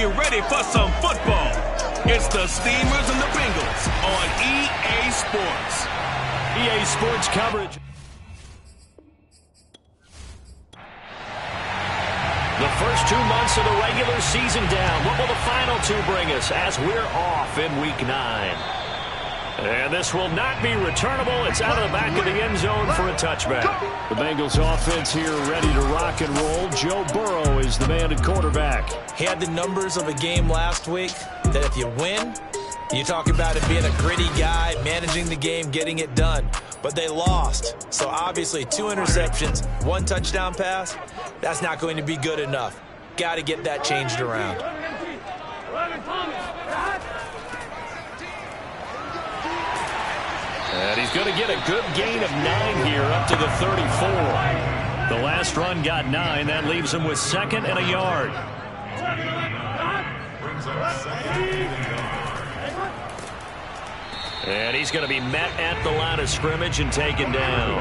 you ready for some football. It's the Steamers and the Bengals on EA Sports. EA Sports coverage. The first 2 months of the regular season down. What will the final 2 bring us as we're off in Week 9? And this will not be returnable. It's out of the back of the end zone for a touchback. The Bengals offense here ready to rock and roll. Joe Burrow is the man at quarterback. He had the numbers of a game last week that if you win, you talk about it being a gritty guy, managing the game, getting it done. But they lost. So obviously 2 interceptions, 1 touchdown pass, that's not going to be good enough. Got to get that changed around. And he's going to get a good gain of 9 here up to the 34. The last run got 9. That leaves him with 2nd and a yard. And he's going to be met at the line of scrimmage and taken down.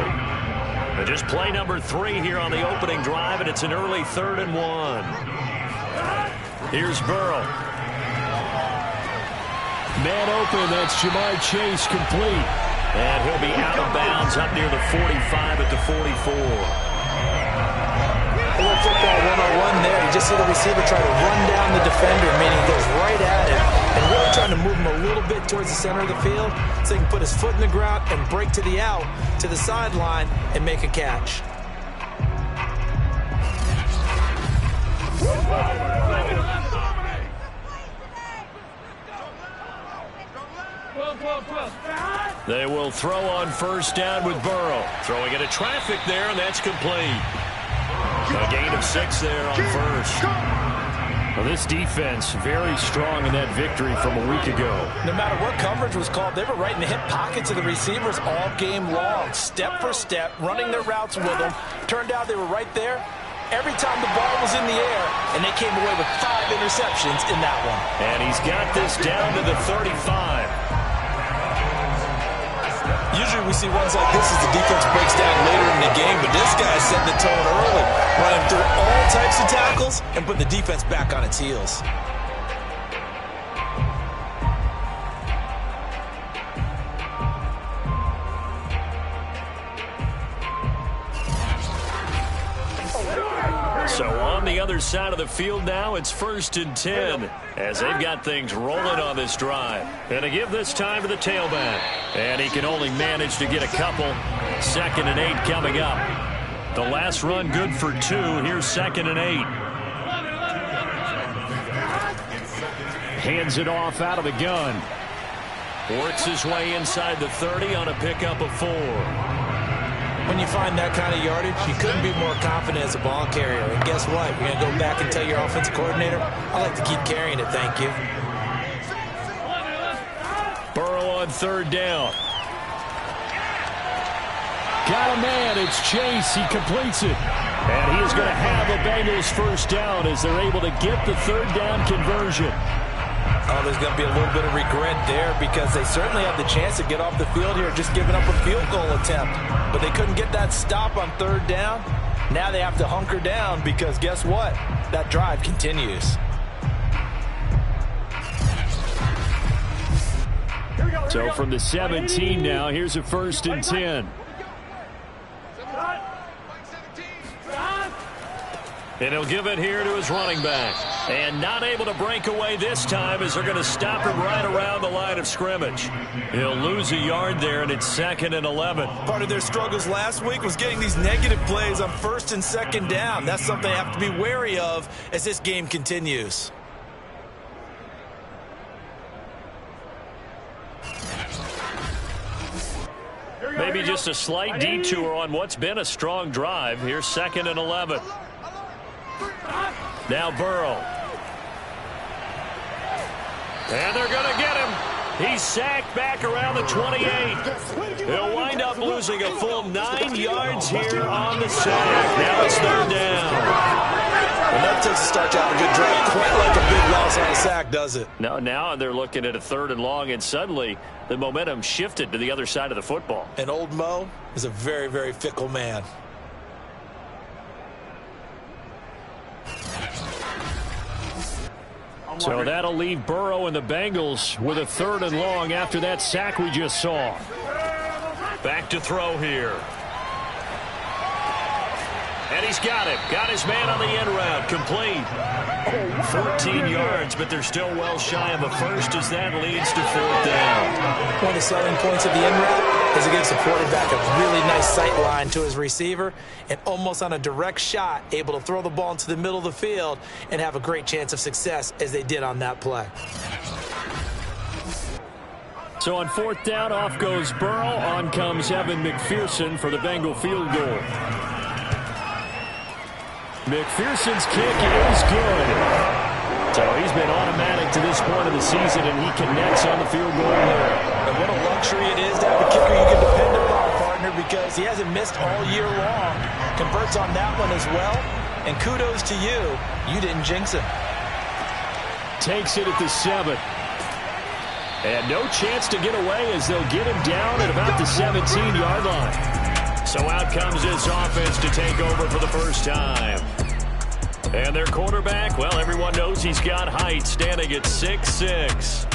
And just play number 3 here on the opening drive, and it's an early 3rd and 1. Here's Burrow. Man open, that's Jamar Chase, complete. And he'll be out of bounds up near the 45 at the 44. A little football 101 there. You just see the receiver try to run down the defender, meaning he goes right at him and really trying to move him a little bit towards the center of the field so he can put his foot in the ground and break to the out, to the sideline, and make a catch. They will throw on first down with Burrow. Throwing into traffic there, and that's complete. A gain of 6 there on first. Well, this defense very strong in that victory from a week ago. No matter what coverage was called, they were right in the hip pockets of the receivers all game long. Step for step, running their routes with them. Turned out they were right there every time the ball was in the air, and they came away with 5 interceptions in that one. And he's got this down to the 35. Usually we see runs like this as the defense breaks down later in the game, but this guy set the tone early, running through all types of tackles and putting the defense back on its heels. So on the other side of the field now, it's 1st and 10 as they've got things rolling on this drive. And to give this time to the tailback. And he can only manage to get a couple. 2nd and 8 coming up. The last run good for 2. Here's 2nd and 8. Hands it off out of the gun. Works his way inside the 30 on a pickup of 4. When you find that kind of yardage, you couldn't be more confident as a ball carrier. And guess what? You're going to go back and tell your offensive coordinator, I like to keep carrying it, thank you. Burrow on 3rd down. Got a man. It's Chase. He completes it. And he is going to have a Bengals first down as they're able to get the 3rd down conversion. Oh, there's going to be a little bit of regret there because they certainly have the chance to get off the field here just giving up a field goal attempt. But they couldn't get that stop on 3rd down. Now they have to hunker down because guess what? That drive continues. So from the 17 now, here's a 1st and 10. And he'll give it here to his running back. And not able to break away this time as they're going to stop him right around the line of scrimmage. He'll lose a yard there, and it's 2nd and 11. Part of their struggles last week was getting these negative plays on 1st and 2nd down. That's something they have to be wary of as this game continues. Maybe just a slight detour on what's been a strong drive. Here's 2nd and 11. Now Burrow. And they're going to get him. He's sacked back around the 28. He'll wind up losing a full 9 yards here on the sack. Now it's 3rd down. Well, that takes a start out a good drive. Quite like a big loss on a sack, does it? No, now they're looking at a 3rd and long, and suddenly the momentum shifted to the other side of the football. And old Mo is a very, very fickle man. So that'll leave Burrow and the Bengals with a 3rd and long after that sack we just saw. Back to throw here. And he's got it. Got his man on the end route. Complete. 14 yards, but they're still well shy of a first as that leads to 4th down. One of the selling points of the end route is it gives the quarterback a really nice sight line to his receiver and almost on a direct shot able to throw the ball into the middle of the field and have a great chance of success as they did on that play. So on 4th down, off goes Burrow. On comes Evan McPherson for the Bengal field goal. McPherson's kick is good. So he's been automatic to this point of the season, and he connects on the field goal there. And what a luxury it is to have a kicker you can depend upon, partner, because he hasn't missed all year long. Converts on that one as well. And kudos to you. You didn't jinx him. Takes it at the 7. And no chance to get away as they'll get him down at about the 17-yard line. So out comes this offense to take over for the first time. And their quarterback, well, everyone knows he's got height, standing at 6'6".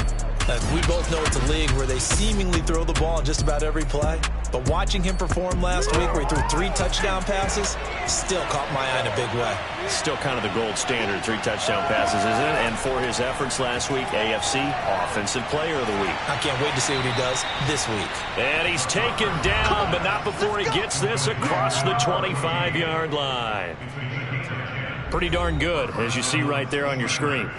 We both know it's a league where they seemingly throw the ball in just about every play. But watching him perform last week where he threw 3 touchdown passes still caught my eye in a big way. Still kind of the gold standard, 3 touchdown passes, isn't it? And for his efforts last week, AFC Offensive Player of the Week. I can't wait to see what he does this week. And he's taken down, but not before he gets this across the 25-yard line. Pretty darn good, as you see right there on your screen.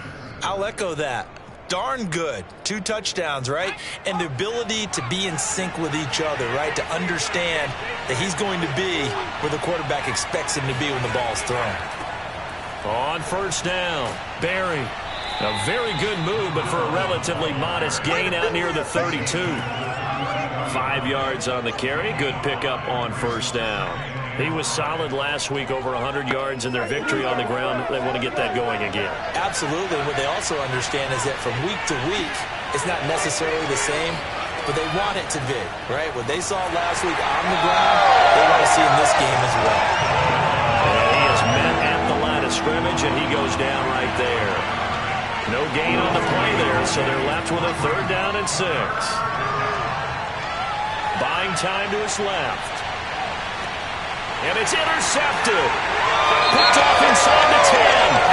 I'll echo that. Darn good. 2 touchdowns, right? And the ability to be in sync with each other, right? To understand that he's going to be where the quarterback expects him to be when the ball's thrown. On 1st down, Barry. A very good move, but for a relatively modest gain out near the 32. 5 yards on the carry. Good pickup on 1st down. He was solid last week, over 100 yards in their victory on the ground. They want to get that going again. Absolutely. What they also understand is that from week to week, it's not necessarily the same, but they want it to be, right? What they saw last week on the ground, they want to see in this game as well. And he is met at the line of scrimmage, and he goes down right there. No gain on the play there, so they're left with a 3rd down and 6. Buying time to his left. And it's intercepted. Picked off inside the 10.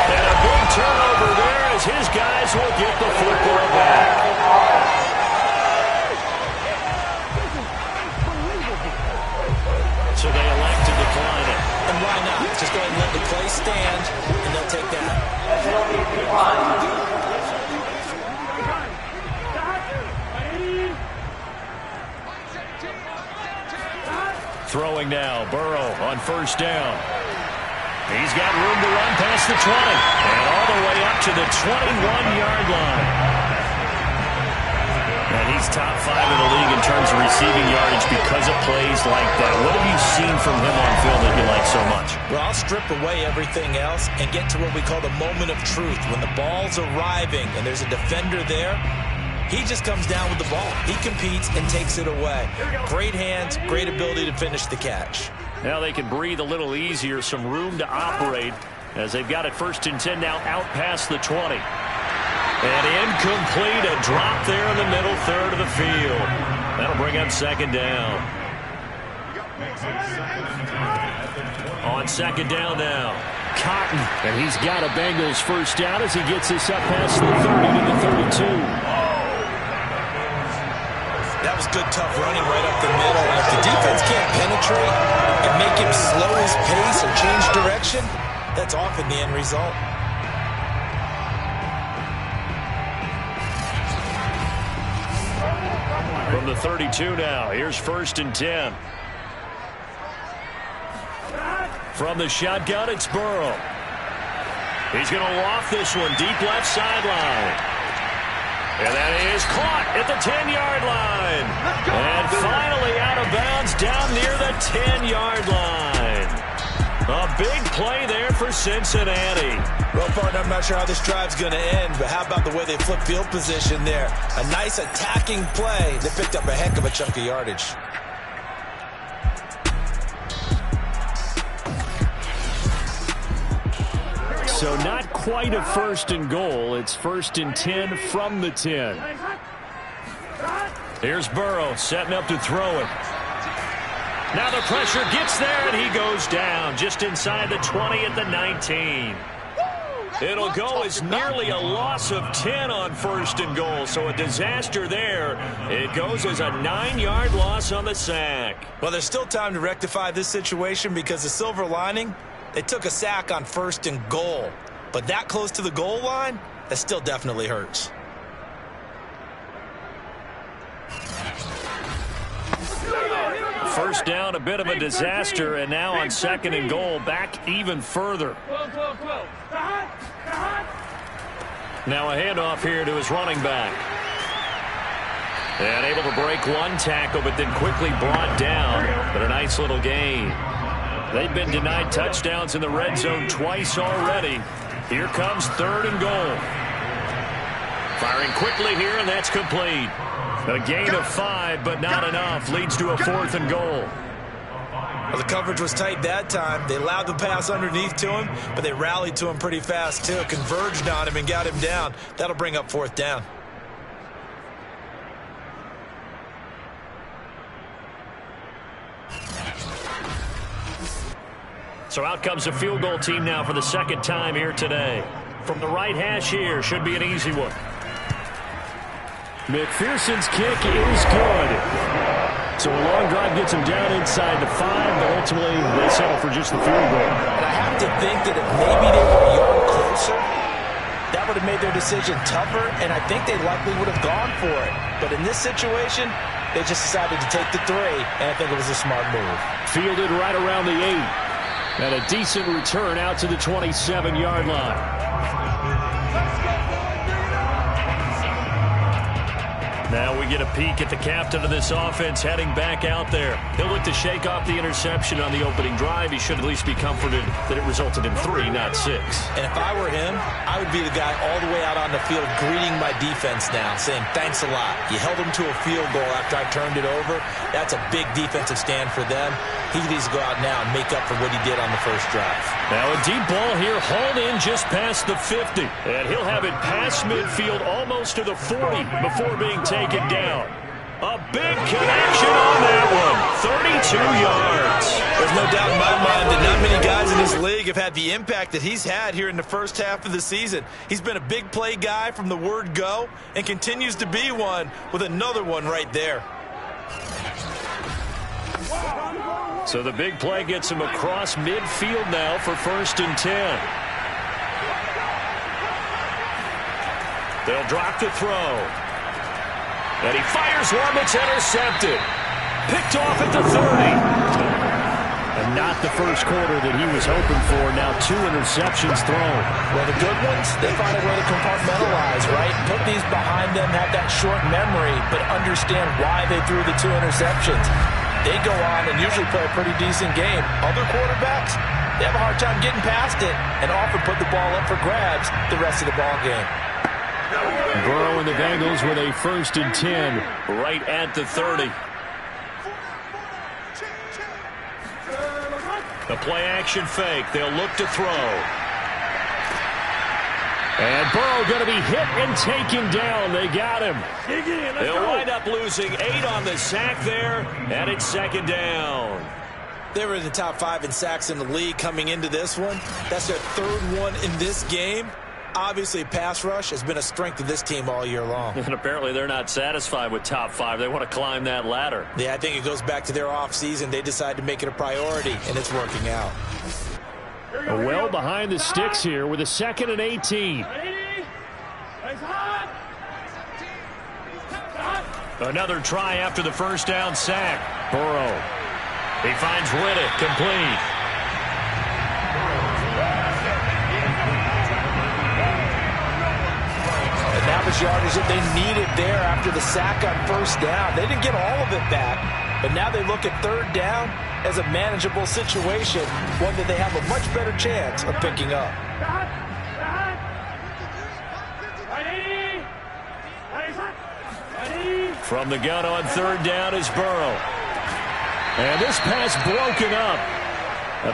And a big turnover there as his guys will get the football back. So they elect to decline it. And why not? Just go ahead and let the play stand, and they'll take that. Throwing now, Burrow on 1st down. He's got room to run past the 20. And all the way up to the 21-yard line. And he's top 5 in the league in terms of receiving yardage because of plays like that. What have you seen from him on film that you like so much? Well, I'll strip away everything else and get to what we call the moment of truth. When the ball's arriving and there's a defender there, he just comes down with the ball. He competes and takes it away. Great hands, great ability to finish the catch. Now they can breathe a little easier, some room to operate as they've got it 1st and 10 now out past the 20. And incomplete, a drop there in the middle 3rd of the field. That'll bring up 2nd down. On 2nd down now, Cotton. And he's got a Bengals 1st down as he gets this up past the 30 to the 32. That was good, tough running right up the middle. And if the defense can't penetrate and make him slow his pace or change direction, that's often the end result. From the 32 now, here's 1st and 10. From the shotgun, it's Burrow. He's going to loft this one deep left sideline. And that is caught at the 10-yard line. And finally out of bounds down near the 10-yard line. A big play there for Cincinnati. Well, partner, I'm not sure how this drive's going to end, but how about the way they flip field position there? A nice attacking play that picked up a heck of a chunk of yardage. So not quite a 1st and goal. It's 1st and 10 from the 10. Here's Burrow setting up to throw it. Now the pressure gets there, and he goes down just inside the 20 at the 19. It'll go as nearly a loss of 10 on 1st and goal, so a disaster there. It goes as a 9-yard loss on the sack. Well, there's still time to rectify this situation because the silver lining, they took a sack on 1st and goal. But that close to the goal line, that still definitely hurts. First down, a bit of a disaster, and now on 2nd and goal, back even further. Now a handoff here to his running back. And able to break one tackle, but then quickly brought down. But a nice little gain. They've been denied touchdowns in the red zone twice already. Here comes 3rd and goal. Firing quickly here, and that's complete. A gain of 5, but not enough. Leads to a 4th and goal. Well, the coverage was tight that time. They allowed the pass underneath to him, but they rallied to him pretty fast, too. Converged on him and got him down. That'll bring up 4th down. So out comes the field goal team now for the 2nd time here today. From the right hash here, should be an easy one. McPherson's kick is good. So a long drive gets him down inside the 5, but ultimately they settle for just the field goal. And I have to think that if maybe they were a yard closer, that would have made their decision tougher, and I think they likely would have gone for it. But in this situation, they just decided to take the 3, and I think it was a smart move. Fielded right around the 8. And a decent return out to the 27-yard line. Now we get a peek at the captain of this offense heading back out there. He'll look to shake off the interception on the opening drive. He should at least be comforted that it resulted in 3, not 6. And if I were him, I would be the guy all the way out on the field greeting my defense now, saying, thanks a lot. You held him to a field goal after I turned it over. That's a big defensive stand for them. He needs to go out now and make up for what he did on the first drive. Now a deep ball here, hauled in just past the 50. And he'll have it past midfield almost to the 40 before being taken down. A big connection on that one. 32 yards. There's no doubt in my mind that not many guys in this league have had the impact that he's had here in the first half of the season. He's been a big play guy from the word go and continues to be one with another one right there. So the big play gets him across midfield now for 1st and 10. They'll drop the throw. And he fires one that's intercepted. Picked off at the 30. And not the first quarter that he was hoping for. Now 2 interceptions thrown. Well, the good ones, they find a way to compartmentalize, right? Put these behind them, have that short memory, but understand why they threw the 2 interceptions. They go on and usually play a pretty decent game. Other quarterbacks, they have a hard time getting past it and often put the ball up for grabs the rest of the ball game. Burrow and the Bengals with a 1st and 10. Right at the 30. The play-action fake. They'll look to throw. And Burrow going to be hit and taken down. They got him. They'll wind up losing 8 on the sack there, and it's 2nd down. They were in the top 5 in sacks in the league coming into this one. That's their 3rd one in this game. Obviously, pass rush has been a strength of this team all year long. And apparently they're not satisfied with top 5. They want to climb that ladder. Yeah, I think it goes back to their offseason. They decided to make it a priority, and it's working out. Well behind the sticks here with a 2nd and 18. Another try after the first down sack. Burrow. He finds Riddick, complete. And that was yardage that they needed there after the sack on first down. They didn't get all of it back, but now they look at 3rd down as a manageable situation, one that they have a much better chance of picking up. From the gun on 3rd down is Burrow. And this pass broken up.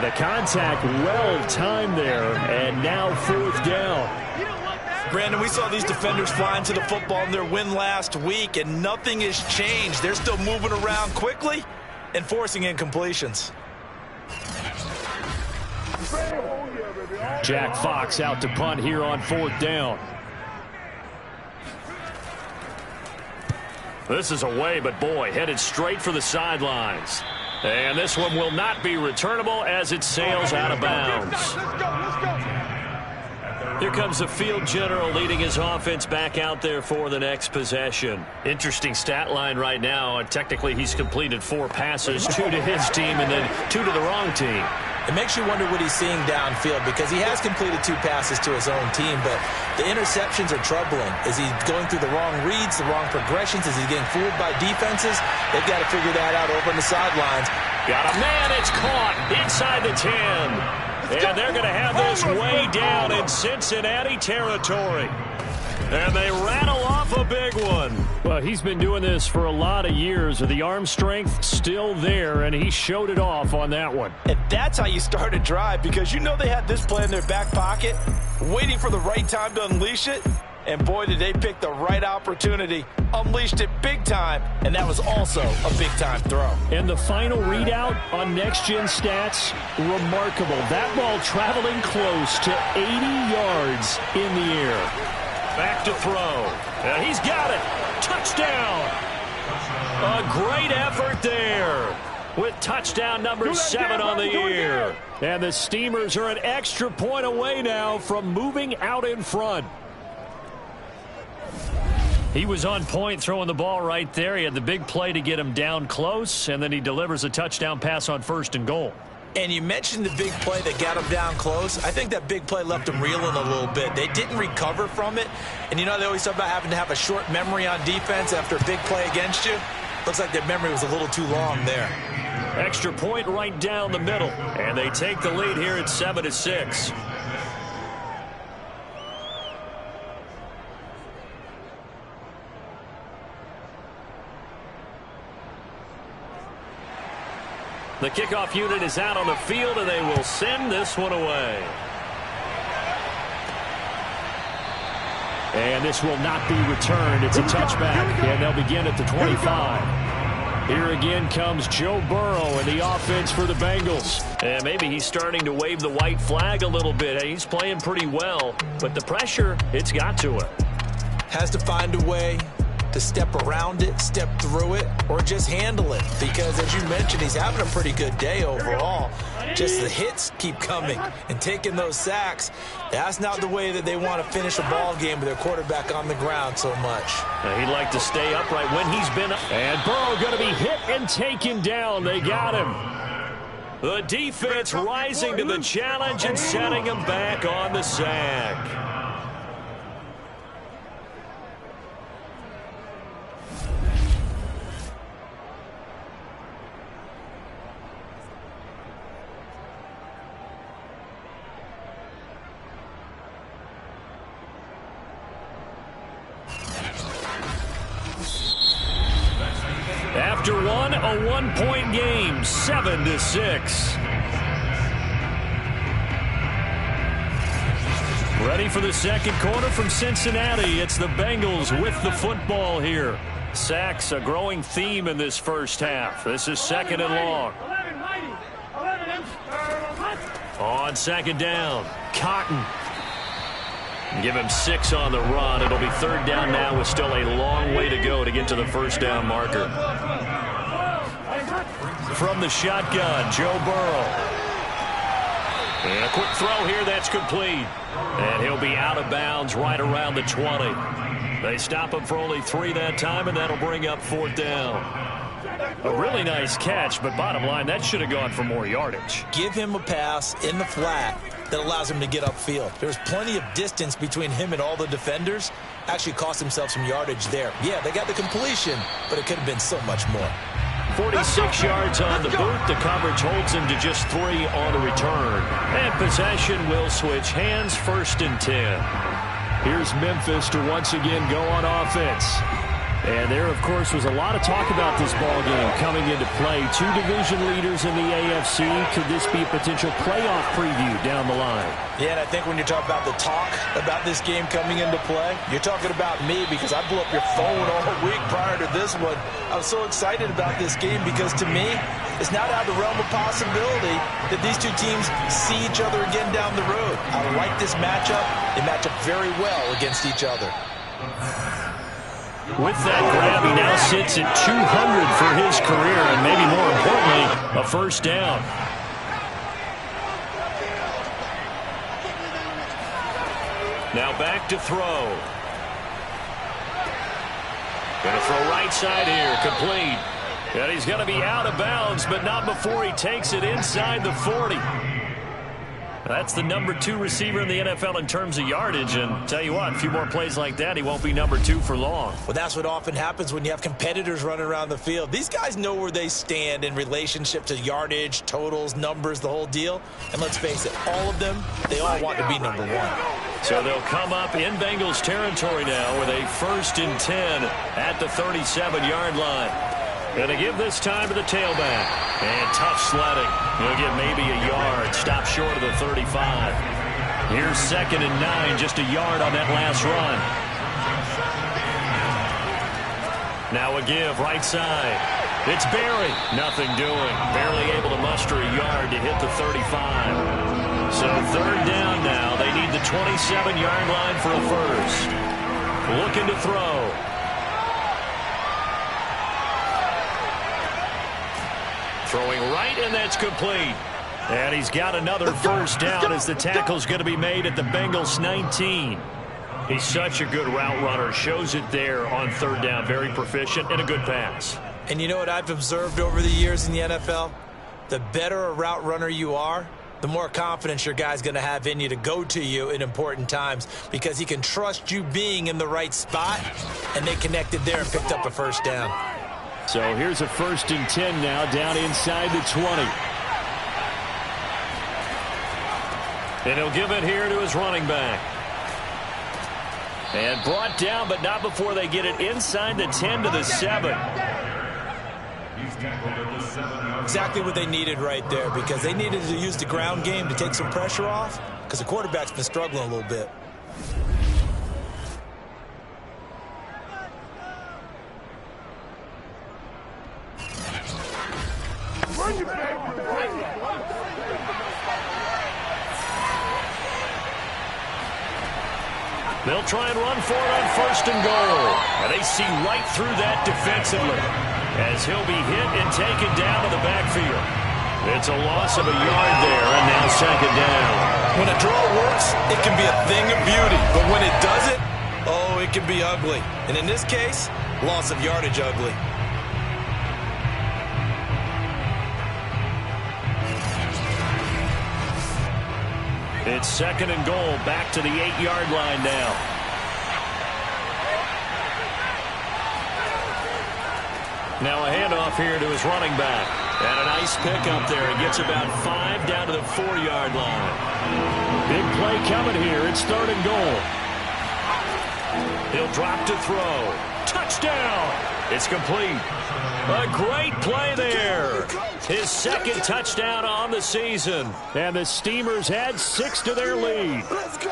The contact well-timed there, and now fourth down. Brandon, we saw these defenders flying to the football in their win last week, and nothing has changed. They're still moving around quickly and forcing incompletions. Jack Fox out to punt here on fourth down. This is away, but boy, headed straight for the sidelines. And this one will not be returnable as it sails out of bounds. Here comes the field general leading his offense back out there for the next possession. Interesting stat line right now. Technically, he's completed 4 passes, 2 to his team and then 2 to the wrong team. It makes you wonder what he's seeing downfield because he has completed 2 passes to his own team, but the interceptions are troubling. Is he going through the wrong reads, the wrong progressions? Is he getting fooled by defenses? They've got to figure that out over on the sidelines. Got a man, it's caught inside the 10. And they're going to have this way down in Cincinnati territory. And they rattle off a big one. Well, he's been doing this for a lot of years. The arm strength still there, and he showed it off on that one. And that's how you start a drive, because you know they had this play in their back pocket, waiting for the right time to unleash it. And boy, did they pick the right opportunity. Unleashed it big time, and that was also a big-time throw. And the final readout on next-gen stats, remarkable. That ball traveling close to 80 yards in the air. Back to throw. And he's got it. Touchdown. A great effort there with touchdown number 7 on the year. And the Steamers are an extra point away now from moving out in front. He was on point throwing the ball right there. He had the big play to get him down close, and then he delivers a touchdown pass on 1st and goal. And you mentioned the big play that got him down close. I think that big play left him reeling a little bit. They didn't recover from it. And you know they always talk about having to have a short memory on defense after a big play against you. Looks like their memory was a little too long there. Extra point right down the middle. And they take the lead here at 7-6. The kickoff unit is out on the field, and they will send this one away. And this will not be returned. It's a touchback, and they'll begin at the 25. Here again comes Joe Burrow and the offense for the Bengals. And maybe he's starting to wave the white flag a little bit. He's playing pretty well, but the pressure, it's got to him. Has to find a way to step around it, step through it, or just handle it. Because, as you mentioned, he's having a pretty good day overall. Just the hits keep coming and taking those sacks. That's not the way that they want to finish a ball game with their quarterback on the ground so much. He'd like to stay upright when he's been up. And Burrow going to be hit and taken down. They got him. The defense rising to the challenge and setting him back on the sack. After one, a one-point game, 7-6. Ready for the second quarter from Cincinnati. It's the Bengals with the football here. Sacks, a growing theme in this first half. This is 2nd and long. On 2nd down, Cotton. Give him 6 on the run. It'll be 3rd down now with still a long way to go to get to the 1st down marker. From the shotgun, Joe Burrow. And a quick throw here that's complete. And he'll be out of bounds right around the 20. They stop him for only 3 that time, and that'll bring up 4th down. A really nice catch, but bottom line, that should have gone for more yardage. Give him a pass in the flat that allows him to get upfield. There's plenty of distance between him and all the defenders. Actually cost himself some yardage there. Yeah, they got the completion, but it could have been so much more. 46 yards on the boot. The coverage holds him to just 3 on the return. And possession will switch hands, 1st and 10. Here's Memphis to once again go on offense. And there, of course, was a lot of talk about this ball game coming into play. Two division leaders in the AFC. Could this be a potential playoff preview down the line? Yeah, and I think when you talk about the talk about this game coming into play, you're talking about me because I blew up your phone all week prior to this one. I was so excited about this game because, to me, it's not out of the realm of possibility that these two teams see each other again down the road. I like this matchup. They match up very well against each other. With that grab, he now sits at 200 for his career, and maybe more importantly, a first down. Now back to throw. Going to throw right side here, complete. And he's going to be out of bounds, but not before he takes it inside the 40. That's the number 2 receiver in the NFL in terms of yardage. And tell you what, a few more plays like that, he won't be number 2 for long. Well, that's what often happens when you have competitors running around the field. These guys know where they stand in relationship to yardage, totals, numbers, the whole deal. And let's face it, all of them, they all want to be number 1. So they'll come up in Bengals territory now with a 1st and 10 at the 37-yard line. Going to give this time to the tailback. And tough sledding. He'll get maybe a yard. Stop short of the 35. Here's 2nd and 9. Just a yard on that last run. Now a give right side. It's Barry. Nothing doing. Barely able to muster a yard to hit the 35. So 3rd down now. They need the 27-yard line for a first. Looking to throw. Throwing right, and that's complete. And he's got another first down as the tackle's going to be made at the Bengals 19. He's such a good route runner. Shows it there on 3rd down. Very proficient and a good pass. And you know what I've observed over the years in the NFL? The better a route runner you are, the more confidence your guy's going to have in you to go to you in important times because he can trust you being in the right spot, and they connected there and picked up a first down. So here's a 1st and 10 now down inside the 20. And he'll give it here to his running back. And brought down, but not before they get it inside the 10 to the 7. Exactly what they needed right there because they needed to use the ground game to take some pressure off because the quarterback's been struggling a little bit. They'll try and run for it on 1st and goal. And they see right through that defensively as he'll be hit and taken down to the backfield. It's a loss of a yard there, and now 2nd down. When a draw works, it can be a thing of beauty. But when it doesn't, oh, it can be ugly. And in this case, loss of yardage ugly. It's 2nd and goal, back to the 8-yard line now. Now a handoff here to his running back. And a nice pickup there. He gets about 5 down to the 4-yard line. Big play coming here. It's 3rd and goal. He'll drop to throw. Touchdown! It's complete. A great play there. His 2nd touchdown on the season. And the Steamers add 6 to their lead. Let's go.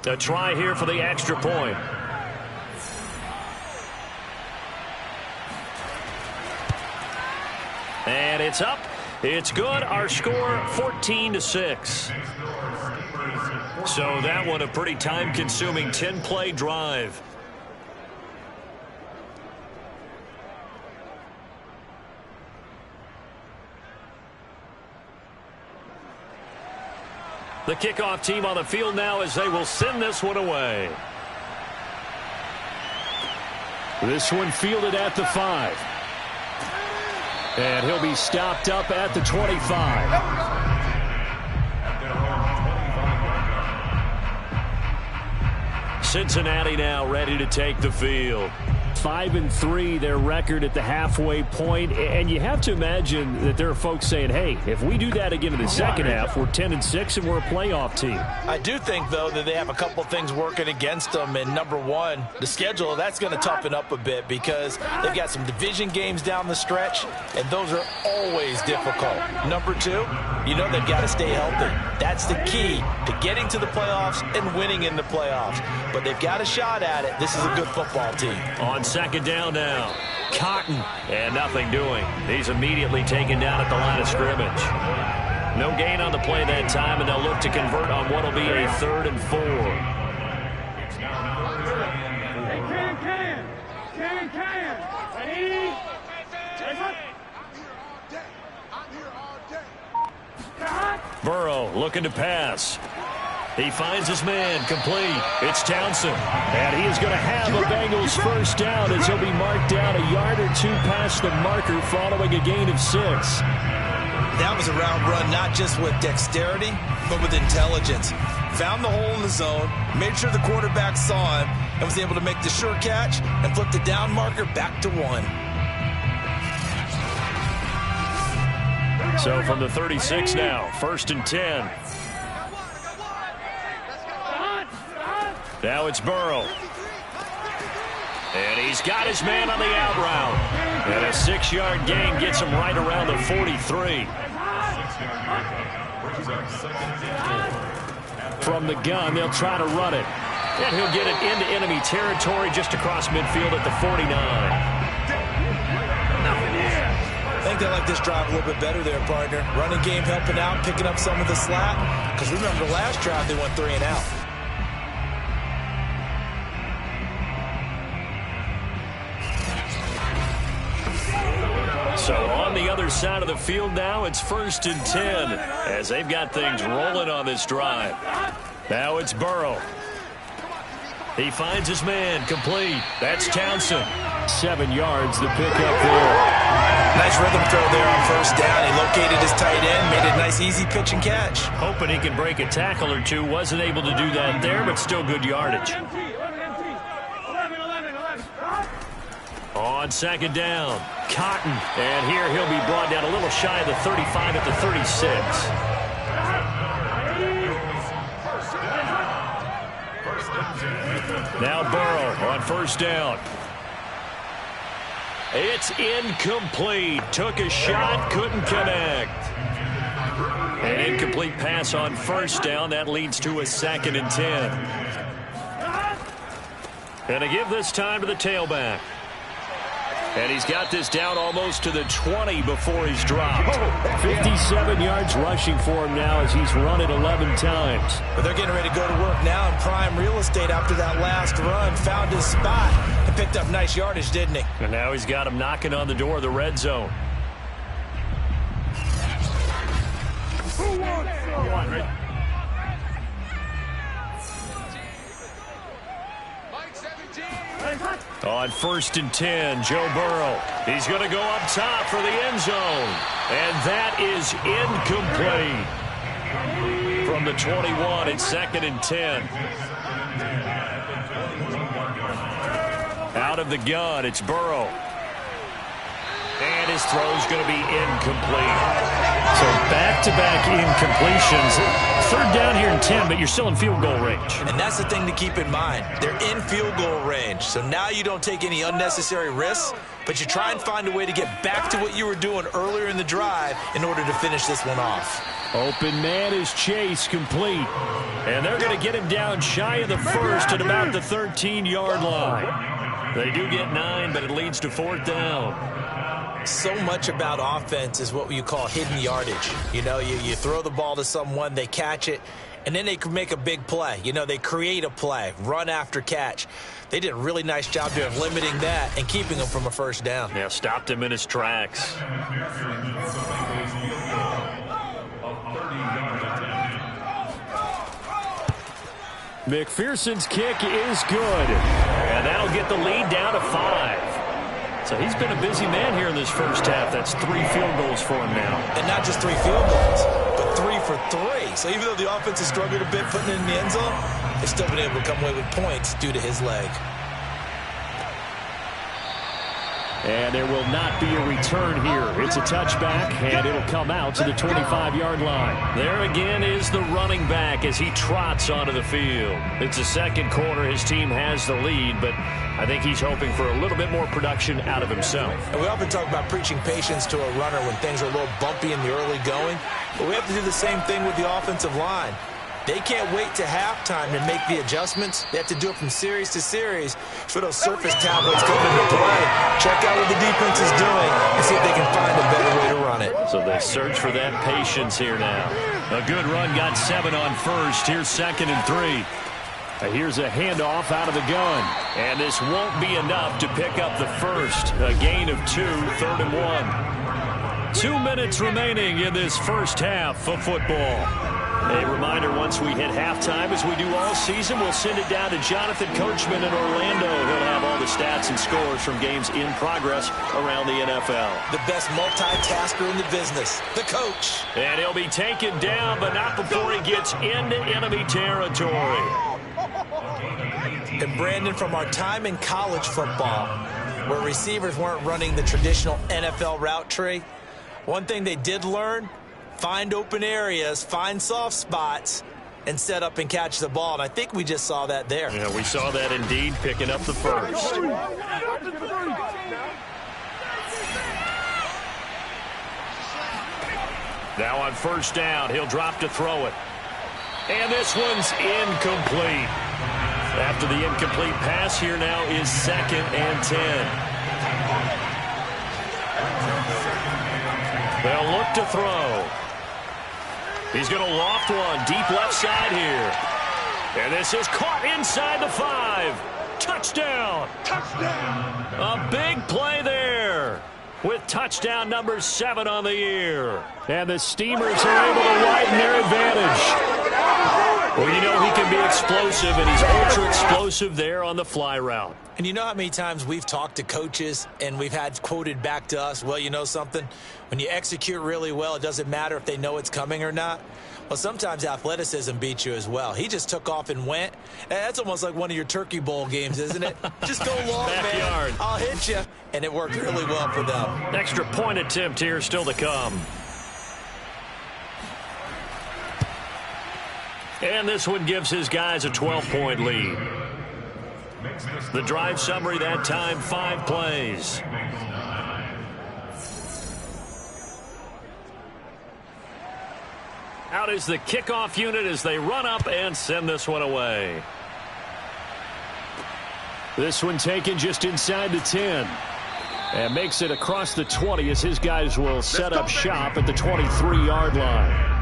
A try here for the extra point. And it's up. It's good. Our score 14-6. So that one a pretty time-consuming 10-play drive. The kickoff team on the field now as they will send this one away. This one fielded at the 5. And he'll be stopped up at the 25. Cincinnati now ready to take the field. 5-3, their record at the halfway point. And you have to imagine that there are folks saying, hey, if we do that again in the second half, we're 10-6 and we're a playoff team. I do think, though, that they have a couple things working against them. And number one, the schedule, that's going to toughen up a bit because they've got some division games down the stretch, and those are always difficult. Number two, you know they've got to stay healthy. That's the key to getting to the playoffs and winning in the playoffs. But they've got a shot at it. This is a good football team. On second down now, Cotton, and nothing doing. He's immediately taken down at the line of scrimmage. No gain on the play that time, and they'll look to convert on what will be a 3rd and 4. Burrow looking to pass. He finds his man, complete. It's Townsend. And he is going to have a Bengals first down as he'll be marked down a yard or two past the marker following a gain of 6. That was a route run not just with dexterity, but with intelligence. Found the hole in the zone, made sure the quarterback saw him, and was able to make the sure catch and flip the down marker back to 1. So from the 36 now, 1st and 10. Now it's Burrow. And he's got his man on the out route. And a 6-yard gain gets him right around the 43. From the gun, they'll try to run it. And he'll get it into enemy territory just across midfield at the 49. I think they like this drive a little bit better there, partner. Running game helping out, picking up some of the slack. Because remember, the last drive they went 3 and out. So on the other side of the field now, it's 1st and 10 as they've got things rolling on this drive. Now it's Burrow. He finds his man, complete. That's Townsend. 7 yards, the pickup there. Nice rhythm throw there on first down. He located his tight end, made it a nice easy pitch and catch. Hoping he can break a tackle or two. Wasn't able to do that there, but still good yardage. On second down, Cotton. And here he'll be brought down a little shy of the 35 at the 36. Now Burrow on first down. It's incomplete. Took a shot, couldn't connect. An incomplete pass on first down. That leads to a 2nd and 10. And to give this time to the tailback. And he's got this down almost to the 20 before he's dropped. 57 yards rushing for him now as he's run it 11 times. But they're getting ready to go to work now in prime real estate after that last run. Found his spot and picked up nice yardage, didn't he? And now he's got him knocking on the door of the red zone. On 1st and 10, Joe Burrow. He's going to go up top for the end zone. And that is incomplete. From the 21, it's 2nd and 10. Out of the gun, it's Burrow. And his throw's going to be incomplete. So back-to-back incompletions. 3rd down here and 10, but you're still in field goal range. And that's the thing to keep in mind. They're in field goal range. So now you don't take any unnecessary risks, but you try and find a way to get back to what you were doing earlier in the drive in order to finish this one off. Open man is Chase, complete. And they're going to get him down shy of the 1st at about the 13-yard line. They do get 9, but it leads to 4th down. So much about offense is what you call hidden yardage. You know, you throw the ball to someone, they catch it, and then they can make a big play. You know, they create a play, run after catch. They did a really nice job there of limiting that and keeping him from a first down. Yeah, stopped him in his tracks. McPherson's kick is good. And that'll get the lead down to 5. So he's been a busy man here in this first half. That's 3 field goals for him now. And not just 3 field goals, but 3 for 3. So even though the offense has struggled a bit putting it in the end zone, they've still been able to come away with points due to his leg. And there will not be a return here. It's a touchback, and it'll come out to the 25-yard line. There again is the running back as he trots onto the field. It's the second quarter. His team has the lead, but I think he's hoping for a little bit more production out of himself. And we often talk about preaching patience to a runner when things are a little bumpy in the early going, but we have to do the same thing with the offensive line. They can't wait to halftime to make the adjustments. They have to do it from series to series for those surface tablets coming into play. Check out what the defense is doing and see if they can find a better way to run it. So they search for that patience here now. A good run, got 7 on first. Here's 2nd and 3. Here's a handoff out of the gun. And this won't be enough to pick up the first. A gain of 2, 3rd and 1. 2 minutes remaining in this first half of football. A reminder, once we hit halftime, as we do all season, we'll send it down to Jonathan Coachman in Orlando. He'll have all the stats and scores from games in progress around the NFL. The best multitasker in the business, the coach. And he'll be taken down, but not before he gets into enemy territory. And Brandon, from our time in college football, where receivers weren't running the traditional NFL route tree, one thing they did learn: find open areas, find soft spots, and set up and catch the ball. And I think we just saw that there. Yeah, we saw that indeed, picking up the first. Now on first down, he'll drop to throw it. And this one's incomplete. After the incomplete pass, here now is 2nd and 10. They'll look to throw. He's going to loft one deep left side here. And this is caught inside the 5. Touchdown. Touchdown. A big play there with touchdown number 7 on the year. And the Steamers are able to widen their advantage. Well, you know he can be explosive, and he's ultra-explosive there on the fly route. And you know how many times we've talked to coaches and we've had quoted back to us, well, you know something? When you execute really well, it doesn't matter if they know it's coming or not. Well, sometimes athleticism beats you as well. He just took off and went. That's almost like one of your Turkey Bowl games, isn't it? Just go long, Backyard. man. I'll hit you. And it worked really well for them. Extra point attempt here still to come. And this one gives his guys a 12-point lead. The drive summary that time, 5 plays. Out is the kickoff unit as they run up and send this one away. This one taken just inside the 10. And makes it across the 20 as his guys will set up shop at the 23-yard line.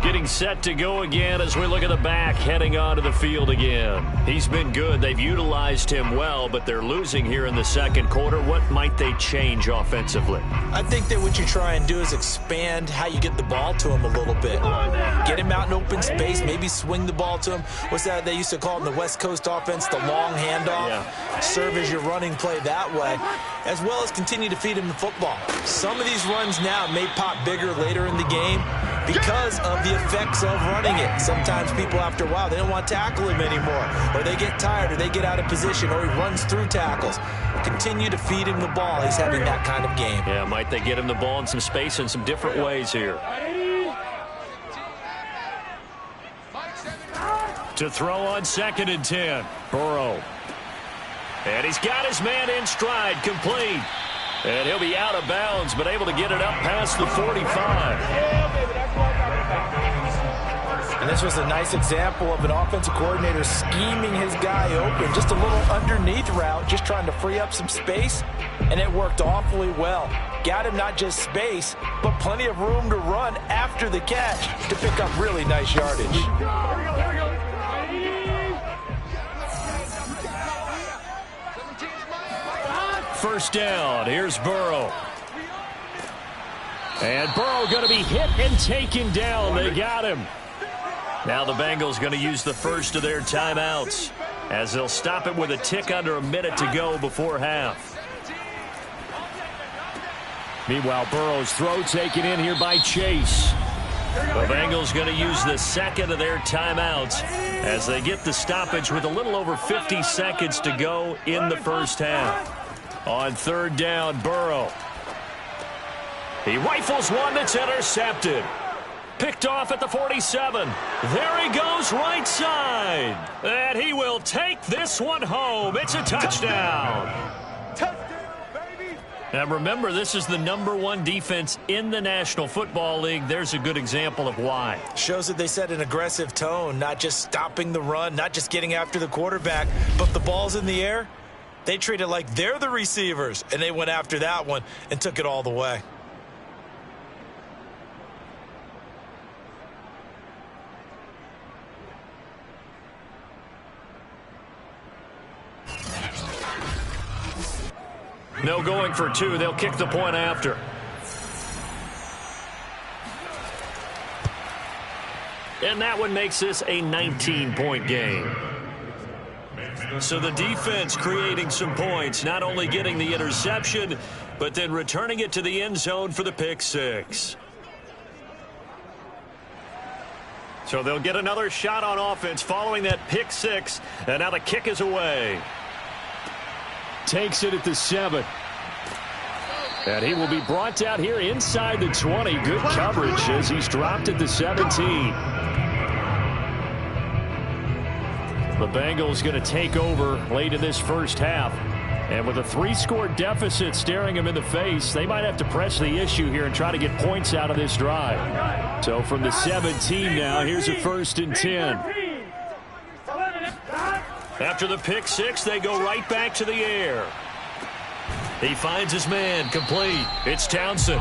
Getting set to go again as we look at the back heading onto the field again. He's been good. They've utilized him well, but they're losing here in the second quarter. What might they change offensively? I think that what you try and do is expand how you get the ball to him a little bit. Get him out in open space, maybe swing the ball to him. What's that they used to call in the West Coast offense, the long handoff? Yeah. Serve as your running play that way, as well as continue to feed him the football. Some of these runs now may pop bigger later in the game because of the effects of running it. Sometimes people, after a while, they don't want to tackle him anymore, or they get tired, or they get out of position, or he runs through tackles. Continue to feed him the ball. He's having that kind of game. Yeah, might they get him the ball in some space in some different ways here. To throw on 2nd and 10. Burrow. And he's got his man in stride, complete. And he'll be out of bounds, but able to get it up past the 45. And this was a nice example of an offensive coordinator scheming his guy open. Just a little underneath route, just trying to free up some space, and it worked awfully well. Got him not just space, but plenty of room to run after the catch to pick up really nice yardage. First down, here's Burrow. And Burrow going to be hit and taken down. They got him. Now the Bengals going to use the first of their timeouts as they'll stop it with a tick under a minute to go before half. Meanwhile, Burrow's throw taken in here by Chase. The Bengals going to use the second of their timeouts as they get the stoppage with a little over 50 seconds to go in the first half. On third down, Burrow. He rifles one that's intercepted. Picked off at the 47. There he goes right side. And he will take this one home. It's a touchdown. Now remember, this is the #1 defense in the National Football League. There's a good example of why. Shows that they set an aggressive tone, not just stopping the run, not just getting after the quarterback, but the ball's in the air. They treat it like they're the receivers, and they went after that one and took it all the way. No going for two. They'll kick the point after. And that one makes this a 19-point game. So the defense creating some points, not only getting the interception, but then returning it to the end zone for the pick six. So they'll get another shot on offense following that pick six, and now the kick is away. Takes it at the 7. And he will be brought down here inside the 20. Good coverage as he's dropped at the 17. The Bengals going to take over late in this first half. And with a 3-score deficit staring him in the face, they might have to press the issue here and try to get points out of this drive. So from the 17 now, here's a 1st and 10. After the pick six, they go right back to the air. He finds his man, complete. It's Townsend.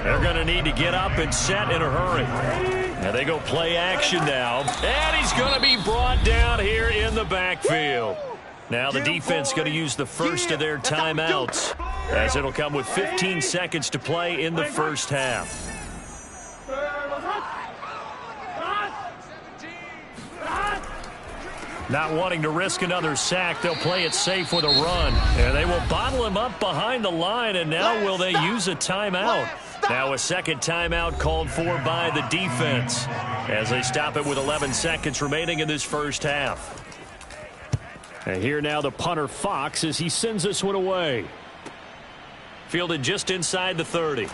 They're going to need to get up and set in a hurry. And they go play action now. And he's going to be brought down here in the backfield. Now the defense going to use the first of their timeouts, as it'll come with 15 seconds to play in the first half. Not wanting to risk another sack, they'll play it safe with a run. And they will bottle him up behind the line, and now will they use a timeout? Now a second timeout called for by the defense as they stop it with 11 seconds remaining in this first half. And here now the punter Fox as he sends this one away. Fielded just inside the 30.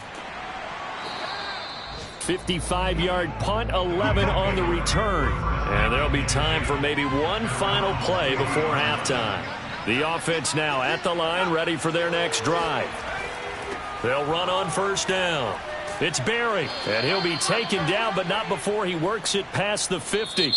55-yard punt, 11 on the return. And there'll be time for maybe one final play before halftime. The offense now at the line, ready for their next drive. They'll run on first down. It's Berry, and he'll be taken down, but not before he works it past the 50.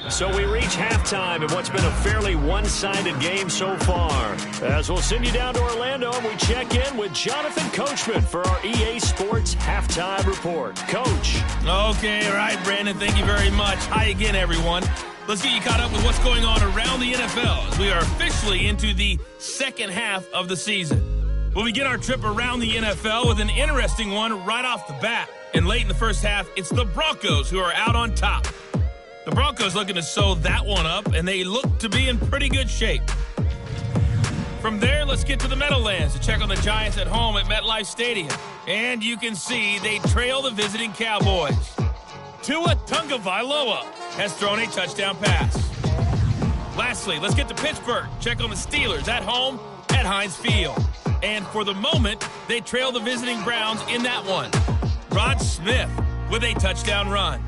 So we reach halftime in what's been a fairly one-sided game so far. As we'll send you down to Orlando, and we check in with Jonathan Coachman for our EA Sports Halftime Report. Coach. Okay, all right, Brandon, thank you very much. Hi again, everyone. Let's get you caught up with what's going on around the NFL as we are officially into the second half of the season. We'll begin our trip around the NFL with an interesting one right off the bat. And late in the first half, it's the Broncos who are out on top. The Broncos looking to sew that one up, and they look to be in pretty good shape. From there, let's get to the Meadowlands to check on the Giants at home at MetLife Stadium. And you can see they trail the visiting Cowboys. Tua Tagovailoa has thrown a touchdown pass. Lastly, let's get to Pittsburgh. Check on the Steelers at home at Heinz Field. And for the moment, they trail the visiting Browns in that one. Rod Smith with a touchdown run.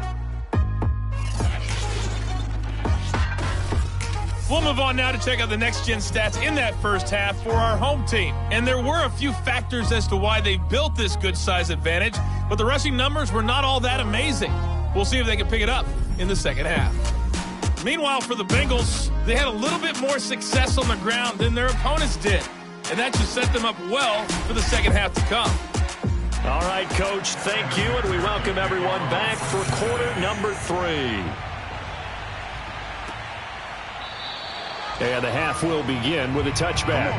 We'll move on now to check out the next-gen stats in that first half for our home team. And there were a few factors as to why they built this good-size advantage, but the rushing numbers were not all that amazing. We'll see if they can pick it up in the second half. Meanwhile, for the Bengals, they had a little bit more success on the ground than their opponents did, and that just set them up well for the second half to come. All right, Coach, thank you, and we welcome everyone back for quarter number 3. And the half will begin with a touchback.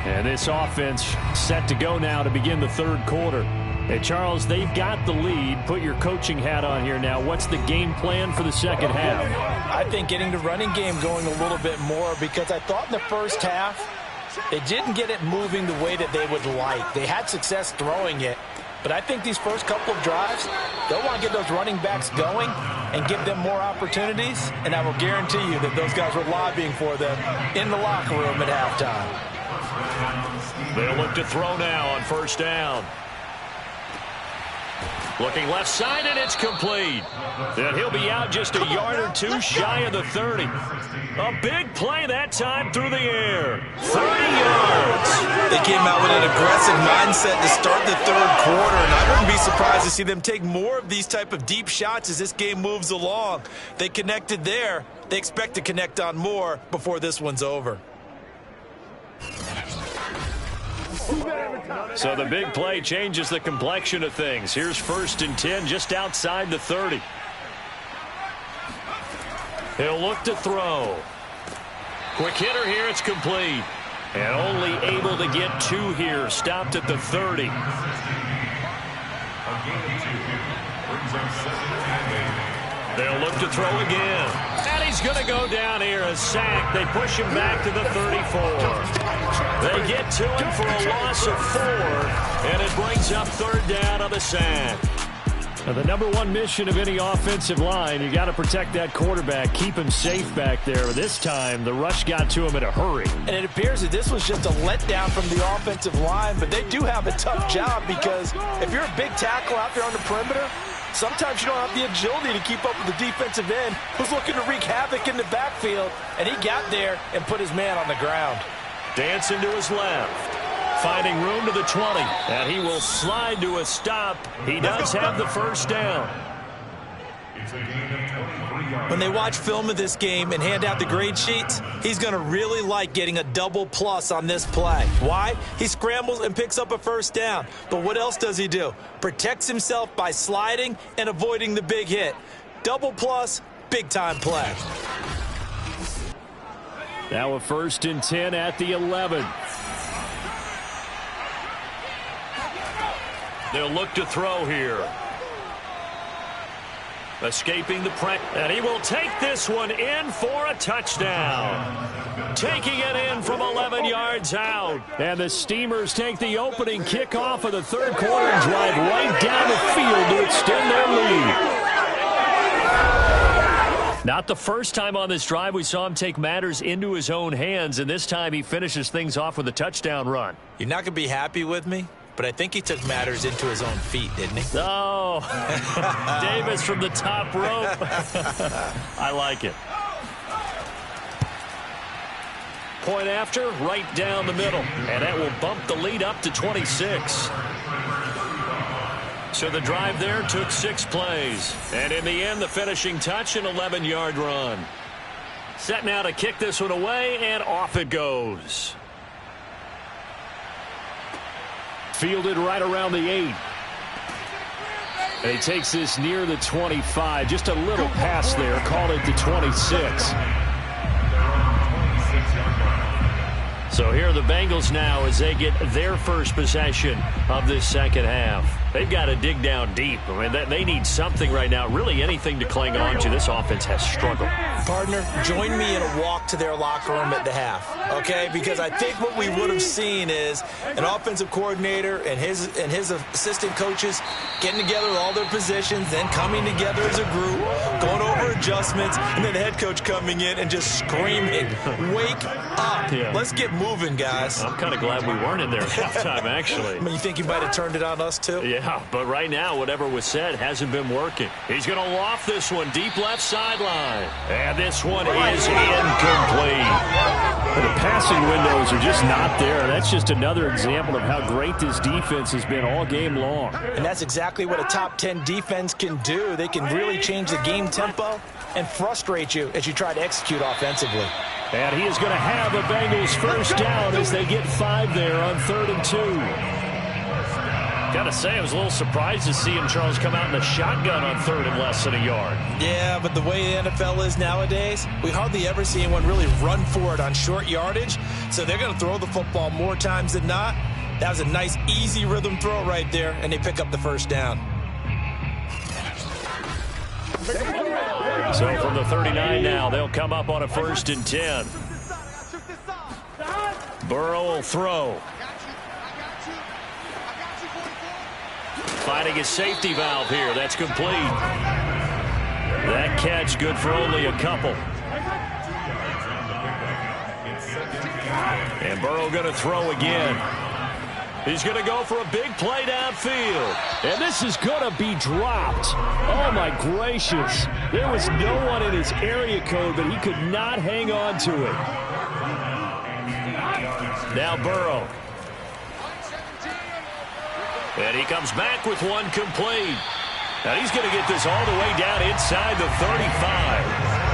And this offense set to go now to begin the third quarter. Hey, Charles, they've got the lead. Put your coaching hat on here now. What's the game plan for the second half? I think getting the running game going a little bit more, because I thought in the first half They didn't get it moving the way that they would like. They had success throwing it, but I think these first couple of drives, they'll want to get those running backs going and give them more opportunities, and I will guarantee you that those guys were lobbying for them in the locker room at halftime. They'll look to throw now on first down. Looking left side, and it's complete. And he'll be out just a yard or two shy of the 30. A big play that time through the air. 30 yards. They came out with an aggressive mindset to start the third quarter, and I wouldn't be surprised to see them take more of these type of deep shots as this game moves along. They connected there. They expect to connect on more before this one's over. So the big play changes the complexion of things. Here's 1st and 10 just outside the 30. He'll look to throw. Quick hitter here, it's complete. And only able to get 2 here, stopped at the 30. They'll look to throw again. And he's going to go down here, a sack. They push him back to the 34. They get to him for a loss of 4, and it brings up 3rd down on the sack. Now, the number one mission of any offensive line, you got to protect that quarterback, keep him safe back there. This time, the rush got to him in a hurry. And it appears that this was just a letdown from the offensive line, but they do have a tough job because if you're a big tackle out there on the perimeter, sometimes you don't have the agility to keep up with the defensive end who's looking to wreak havoc in the backfield, and he got there and put his man on the ground. Dancing to his left. Finding room to the 20. And he will slide to a stop. He does have the first down. When they watch film of this game and hand out the grade sheets, he's going to really like getting a double plus on this play. Why? He scrambles and picks up a first down. But what else does he do? Protects himself by sliding and avoiding the big hit. Double plus, big-time play. Now a 1st and 10 at the 11. They'll look to throw here. Escaping the press, and he will take this one in for a touchdown. Taking it in from 11 yards out. And the Steamers take the opening kickoff of the third quarter and drive right down the field to extend their lead. Not the first time on this drive we saw him take matters into his own hands, and this time he finishes things off with a touchdown run. You're not going to be happy with me, but I think he took matters into his own feet, didn't he? Oh, Davis from the top rope. I like it. Point after, right down the middle, and that will bump the lead up to 26. So the drive there took 6 plays. And in the end, the finishing touch, an 11-yard run. Set now to kick this one away, and off it goes. Fielded right around the 8. And he takes this near the 25. Just a little pass there. Called it the 26. So here are the Bengals now as they get their first possession of this second half. They've got to dig down deep. I mean, they need something right now, really anything to cling on to. This offense has struggled. Partner, join me in a walk to their locker room at the half, okay? Because I think what we would have seen is an offensive coordinator and his assistant coaches getting together with all their positions, then coming together as a group, going over adjustments, and then the head coach coming in and just screaming, wake up. Yeah. Let's get moving, guys. I'm kind of glad we weren't in there at halftime, actually. I mean, you think you might have turned it on us, too? Yeah, but right now, whatever was said hasn't been working. He's going to loft this one deep left sideline. And this one is incomplete. The passing windows are just not there. That's just another example of how great this defense has been all game long. And that's exactly what a top 10 defense can do. They can really change the game tempo and frustrate you as you try to execute offensively. And he is going to have a Bengals first down as they get 5 there on 3rd and 2. Got to say, I was a little surprised to see him, Charles, come out in a shotgun on 3rd and less than a yard. Yeah, but the way the NFL is nowadays, we hardly ever see anyone really run for it on short yardage. So they're going to throw the football more times than not. That was a nice, easy rhythm throw right there, and they pick up the first down. So from the 39 now, they'll come up on a 1st and 10. Burrow will throw. Finding his safety valve here. That's complete. That catch good for only a couple. And Burrow going to throw again. He's going to go for a big play downfield. And this is going to be dropped. Oh, my gracious. There was no one in his area code, but he could not hang on to it. Now Burrow. And he comes back with one complete. Now he's going to get this all the way down inside the 35.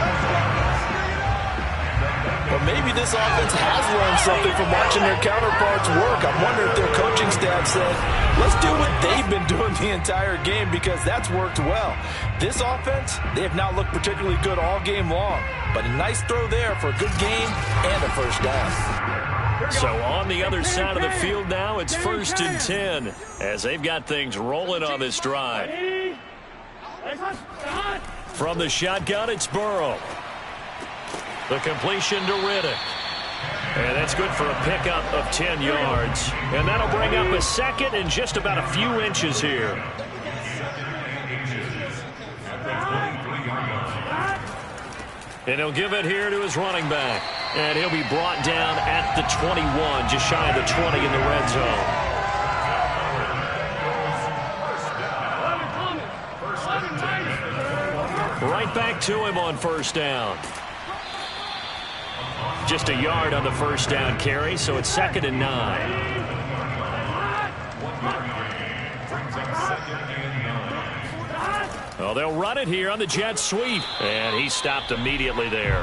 Well, maybe this offense has learned something from watching their counterparts work. I wonder if their coaching staff said, let's do what they've been doing the entire game, because that's worked well. This offense, they have not looked particularly good all game long, but a nice throw there for a good game and a first down. So on the other side of the field now, it's 1st and 10 as they've got things rolling on this drive. From the shotgun, it's Burrow. The completion to Riddick. And that's good for a pickup of 10 yards. And that'll bring up a second and just about a few inches here. And he'll give it here to his running back. And he'll be brought down at the 21, just shy of the 20 in the red zone. Right back to him on first down. Just a yard on the first down carry, so it's 2nd and 9. Well, they'll run it here on the jet sweep. And he stopped immediately there.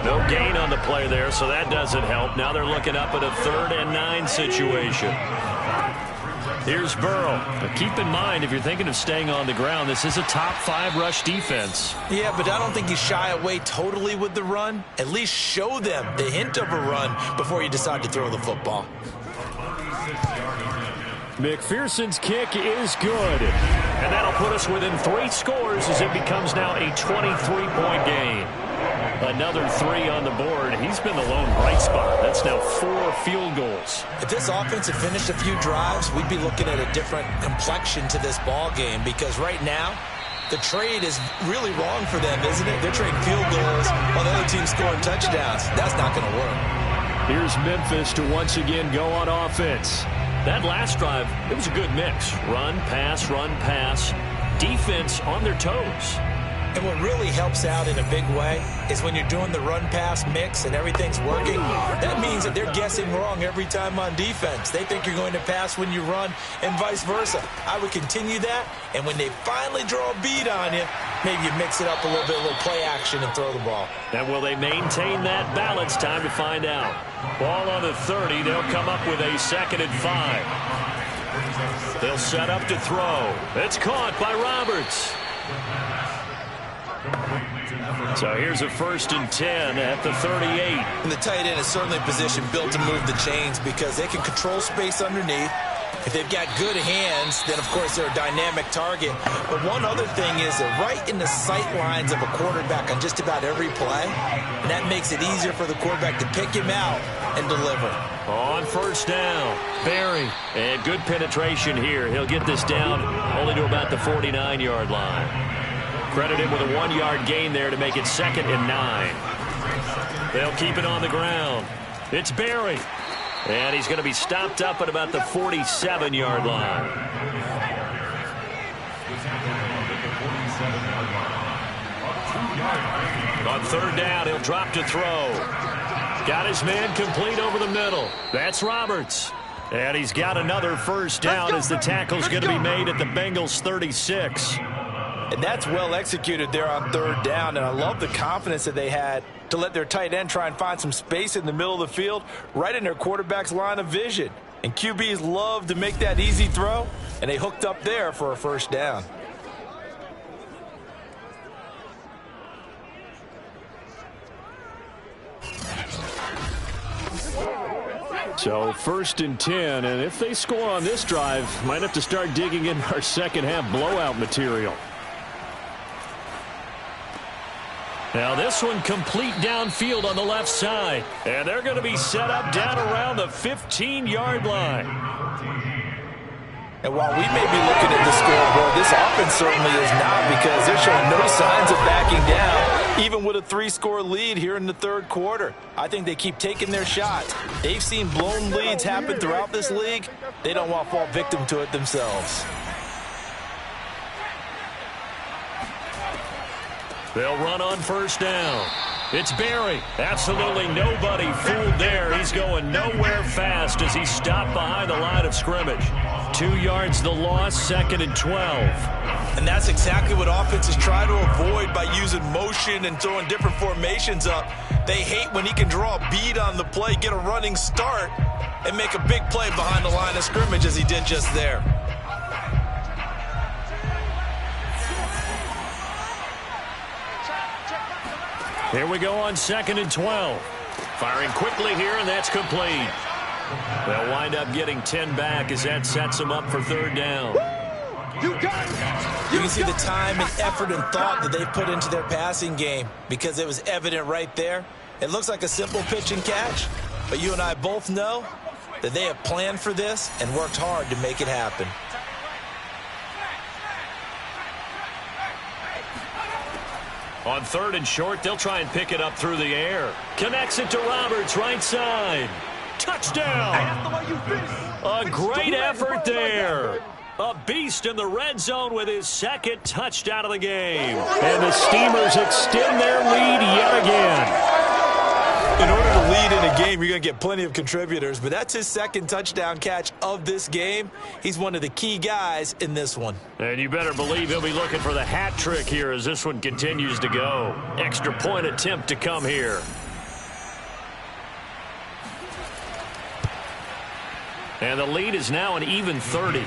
No gain on the play there, so that doesn't help. Now they're looking up at a 3rd and 9 situation. Here's Burrow. But keep in mind, if you're thinking of staying on the ground, this is a top 5 rush defense. Yeah, but I don't think you shy away totally with the run. At least show them the hint of a run before you decide to throw the football. McPherson's kick is good. And that'll put us within 3 scores as it becomes now a 23-point game. Another 3 on the board. He's been the lone bright spot. That's now 4 field goals. If this offense had finished a few drives, we'd be looking at a different complexion to this ball game, because right now, the trade is really wrong for them, isn't it? They're trading field goals while the other team's scoring touchdowns. That's not going to work. Here's Memphis to once again go on offense. That last drive, it was a good mix. Run, pass, defense on their toes. And what really helps out in a big way is when you're doing the run-pass mix and everything's working, that means that they're guessing wrong every time on defense. They think you're going to pass when you run and vice versa. I would continue that, and when they finally draw a bead on you, maybe you mix it up a little bit, a little play action, and throw the ball. And will they maintain that balance? Time to find out. Ball on the 30. They'll come up with a 2nd and 5. They'll set up to throw. It's caught by Roberts. So here's a 1st and 10 at the 38. And the tight end is certainly a position built to move the chains because they can control space underneath. If they've got good hands, then, of course, they're a dynamic target. But one other thing is they're right in the sight lines of a quarterback on just about every play, and that makes it easier for the quarterback to pick him out and deliver. On first down, Barry. And good penetration here. He'll get this down only to about the 49-yard line. Credit him with a 1-yard gain there to make it 2nd and 9. They'll keep it on the ground. It's Barry. And he's going to be stopped up at about the 47-yard line. On 3rd down, he'll drop to throw. Got his man complete over the middle. That's Roberts. And he's got another first down as the tackle's going to be made at the Bengals 36. And that's well executed there on 3rd down, and I love the confidence that they had to let their tight end try and find some space in the middle of the field right in their quarterback's line of vision. And QBs love to make that easy throw, and they hooked up there for a first down. So 1st and 10, and if they score on this drive, might have to start digging in our second half blowout material. Now this one complete downfield on the left side. And they're going to be set up down around the 15-yard line. And while we may be looking at the scoreboard, this offense certainly is not, because they're showing no signs of backing down, even with a 3-score lead here in the third quarter. I think they keep taking their shots. They've seen blown leads happen throughout this league. They don't want to fall victim to it themselves. They'll run on first down. It's Barry. Absolutely nobody fooled there. He's going nowhere fast as he's stopped behind the line of scrimmage. 2 yards the loss, 2nd and 12. And that's exactly what offenses try to avoid by using motion and throwing different formations up. They hate when he can draw a bead on the play, get a running start, and make a big play behind the line of scrimmage as he did just there. Here we go on 2nd and 12. Firing quickly here, and that's complete. They'll wind up getting 10 back as that sets them up for 3rd down. You can see the time and effort and thought that they put into their passing game, because it was evident right there. It looks like a simple pitch and catch, but you and I both know that they have planned for this and worked hard to make it happen. On 3rd and short, they'll try and pick it up through the air. Connects it to Roberts, right side. Touchdown! A great effort there. A beast in the red zone with his 2nd touchdown of the game. And the Steamers extend their lead yet again. In order to lead in a game, you're going to get plenty of contributors, but that's his 2nd touchdown catch of this game. He's one of the key guys in this one. And you better believe he'll be looking for the hat trick here as this one continues to go. Extra point attempt to come here. And the lead is now an even 30.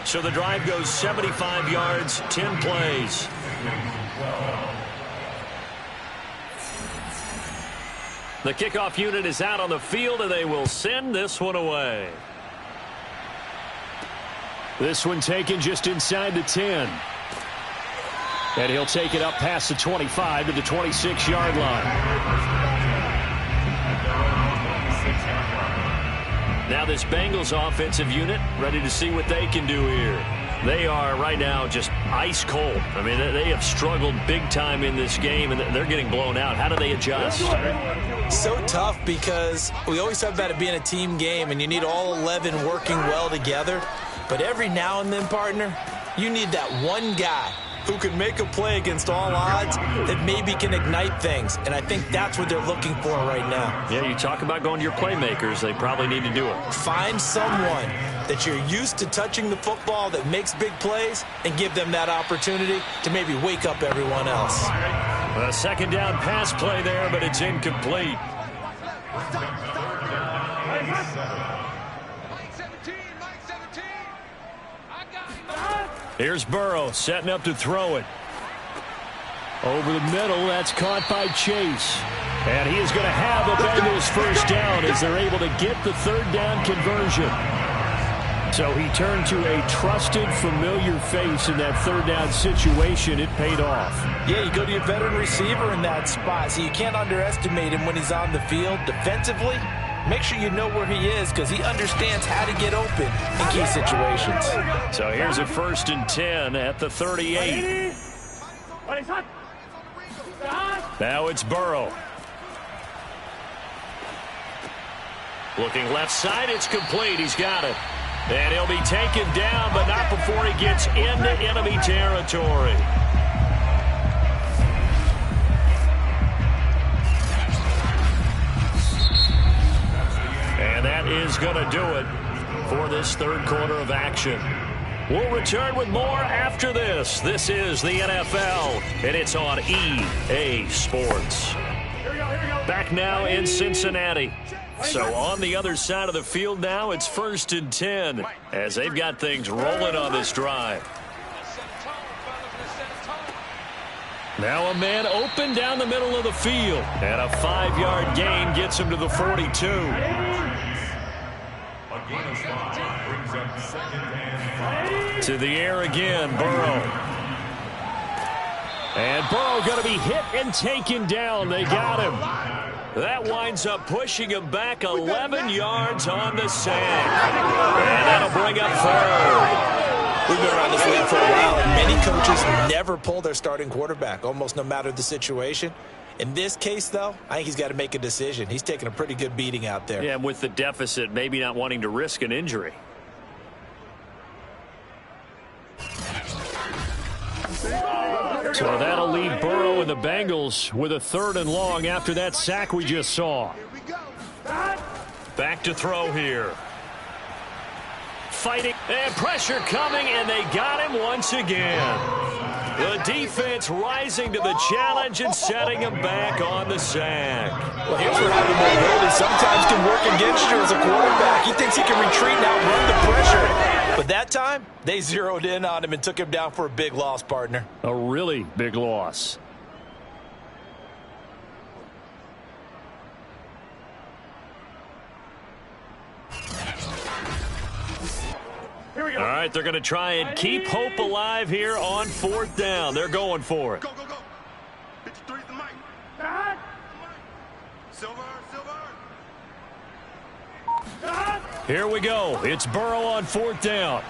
So the drive goes 75 yards, 10 plays. The kickoff unit is out on the field, and they will send this one away. This one taken just inside the 10. And he'll take it up past the 25 to the 26-yard line. Now this Bengals offensive unit ready to see what they can do here. They are right now just ice cold. I mean, they have struggled big time in this game, and they're getting blown out. How do they adjust? So tough, because we always talk about it being a team game, and you need all 11 working well together. But every now and then, partner, you need that one guy who can make a play against all odds that maybe can ignite things. And I think that's what they're looking for right now. Yeah, you talk about going to your playmakers. They probably need to do it. Find someone that you're used to touching the football that makes big plays and give them that opportunity to maybe wake up everyone else. A 2nd down pass play there, but it's incomplete. Here's Burrow setting up to throw it. Over the middle, that's caught by Chase. And he is going to have a Bengals 1st down as they're able to get the 3rd down conversion. So he turned to a trusted, familiar face in that 3rd down situation. It paid off. Yeah, you go to your veteran receiver in that spot, so you can't underestimate him when he's on the field. Defensively, make sure you know where he is, because he understands how to get open in key situations. So here's a 1st and 10 at the 38. Now it's Burrow. Looking left side, it's complete. He's got it. And he'll be taken down, but not before he gets into enemy territory. And that is going to do it for this 3rd quarter of action. We'll return with more after this. This is the NFL, and it's on EA Sports. Back now in Cincinnati. So on the other side of the field now, it's 1st and 10 as they've got things rolling on this drive. Now a man open down the middle of the field, and a 5-yard gain gets him to the 42. To the air again, Burrow. And Burrow going to be hit and taken down. They got him. That winds up pushing him back 11 yards on the sack. And that'll bring up third. We've been around this league for a while, and many coaches never pull their starting quarterback, almost no matter the situation. In this case, though, I think he's got to make a decision. He's taking a pretty good beating out there. Yeah, and with the deficit, maybe not wanting to risk an injury. So that'll leave Burrow and the Bengals with a 3rd and long after that sack we just saw. Back to throw here. Fighting and pressure coming, and they got him once again. The defense rising to the challenge and setting him back on the sack. Well, here's where having mobility sometimes can work against you as a quarterback. He thinks he can retreat and outrun the pressure. But that time, they zeroed in on him and took him down for a big loss, partner. A really big loss. All right, they're going to try and keep hope alive here on 4th down. They're going for it. Go, go, go. 53's the mic. Silver. Here we go. It's Burrow on 4th down.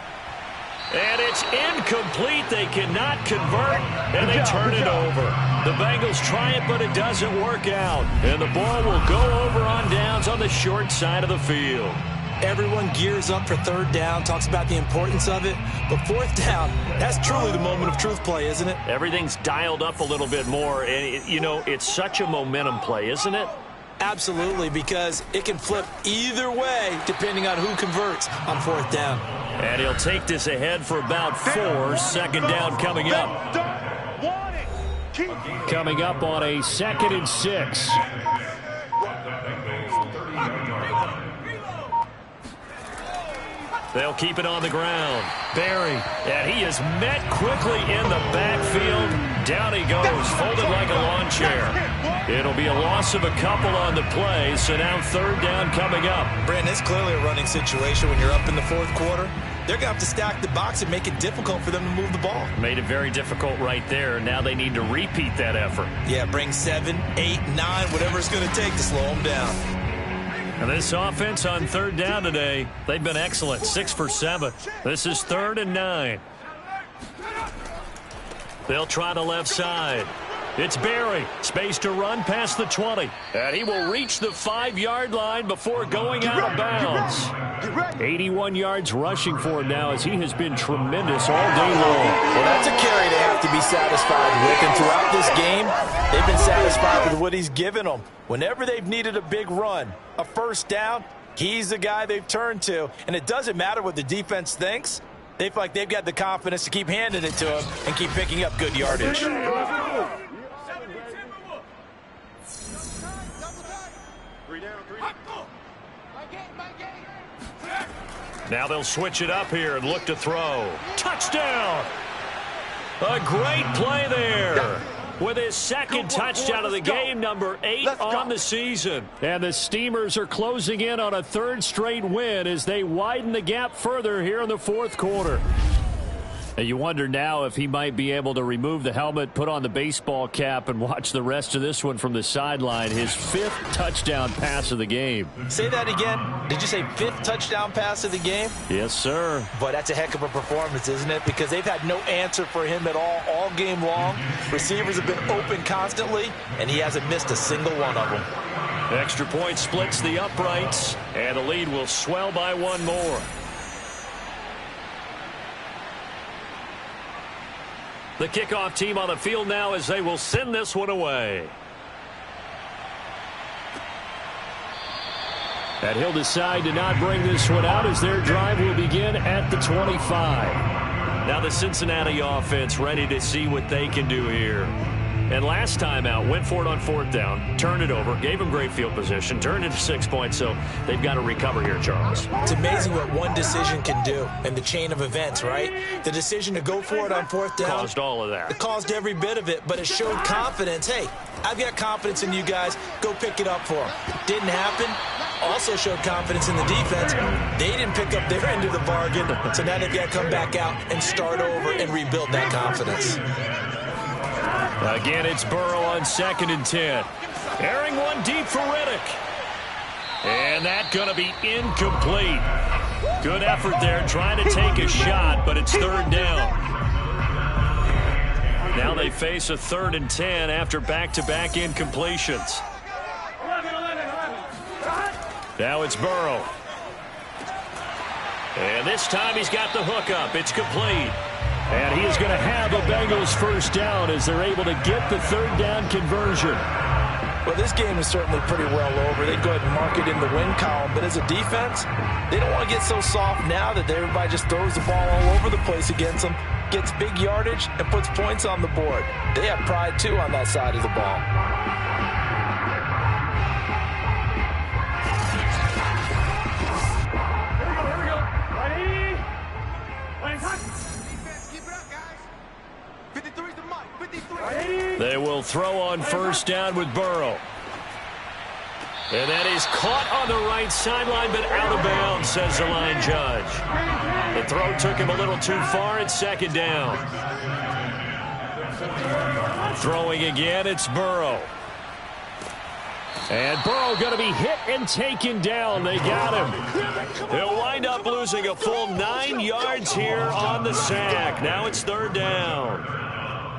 And it's incomplete. They cannot convert, and they turn it over. The Bengals try it, but it doesn't work out. And the ball will go over on downs on the short side of the field. Everyone gears up for 3rd down, talks about the importance of it. But 4th down, that's truly the moment of truth play, isn't it? Everything's dialed up a little bit more. And, it's such a momentum play, isn't it? Absolutely, because it can flip either way depending on who converts on 4th down. And he'll take this ahead for about 4. 2nd down coming up. Coming up on a 2nd and 6. They'll keep it on the ground. Barry, and he is met quickly in the backfield. Down he goes, folded like a lawn chair. It'll be a loss of a couple on the play, so now 3rd down coming up. Brandon, it's clearly a running situation when you're up in the 4th quarter. They're going to have to stack the box and make it difficult for them to move the ball. Made it very difficult right there. Now they need to repeat that effort. Yeah, bring 7, 8, 9, whatever it's going to take to slow them down. And this offense on 3rd down today, they've been excellent, 6 for 7. This is 3rd and 9. They'll try the left side. It's Barry, space to run past the 20. And he will reach the 5-yard line before going out of bounds. 81 yards rushing for him now as he has been tremendous all day long. Well, that's a carry they have to be satisfied with. And throughout this game, they've been satisfied with what he's given them. Whenever they've needed a big run, a 1st down, he's the guy they've turned to. And it doesn't matter what the defense thinks. They feel like they've got the confidence to keep handing it to him and keep picking up good yardage. Now they'll switch it up here and look to throw. Touchdown! A great play there. With his 2nd touchdown of the game, number 8 on the season. And the Steamers are closing in on a 3rd straight win as they widen the gap further here in the 4th quarter. And you wonder now if he might be able to remove the helmet, put on the baseball cap, and watch the rest of this one from the sideline. His 5th touchdown pass of the game. Say that again. Did you say 5th touchdown pass of the game? Yes, sir. But that's a heck of a performance, isn't it? Because they've had no answer for him at all game long. Receivers have been open constantly, and he hasn't missed a single one of them. Extra point splits the uprights, and the lead will swell by 1 more. The kickoff team on the field now as they will send this one away. And he'll decide to not bring this one out as their drive will begin at the 25. Now the Cincinnati offense ready to see what they can do here. And last time out, went for it on 4th down, turned it over, gave them great field position, turned it to 6 points, so they've got to recover here, Charles. It's amazing what one decision can do in the chain of events, right? The decision to go for it on 4th down. Caused all of that. It caused every bit of it, but it showed confidence. Hey, I've got confidence in you guys. Go pick it up for them. Didn't happen. Also showed confidence in the defense. They didn't pick up their end of the bargain, so now they've got to come back out and start over and rebuild that confidence. Again, it's Burrow on 2nd and 10. Airing one deep for Riddick. And that's going to be incomplete. Good effort there trying to take a shot, but it's 3rd down. Now they face a 3rd and 10 after back-to-back incompletions. Now it's Burrow. And this time he's got the hook up. It's complete. And he is going to have a Bengals 1st down as they're able to get the 3rd down conversion. Well, this game is certainly pretty well over. They go ahead and mark it in the win column. But as a defense, they don't want to get so soft now that everybody just throws the ball all over the place against them, gets big yardage, and puts points on the board. They have pride, too, on that side of the ball. They will throw on 1st down with Burrow. And that is caught on the right sideline, but out of bounds, says the line judge. The throw took him a little too far. It's 2nd down. Throwing again, it's Burrow. And Burrow going to be hit and taken down. They got him. He'll wind up losing a full 9 yards here on the sack. Now it's 3rd down.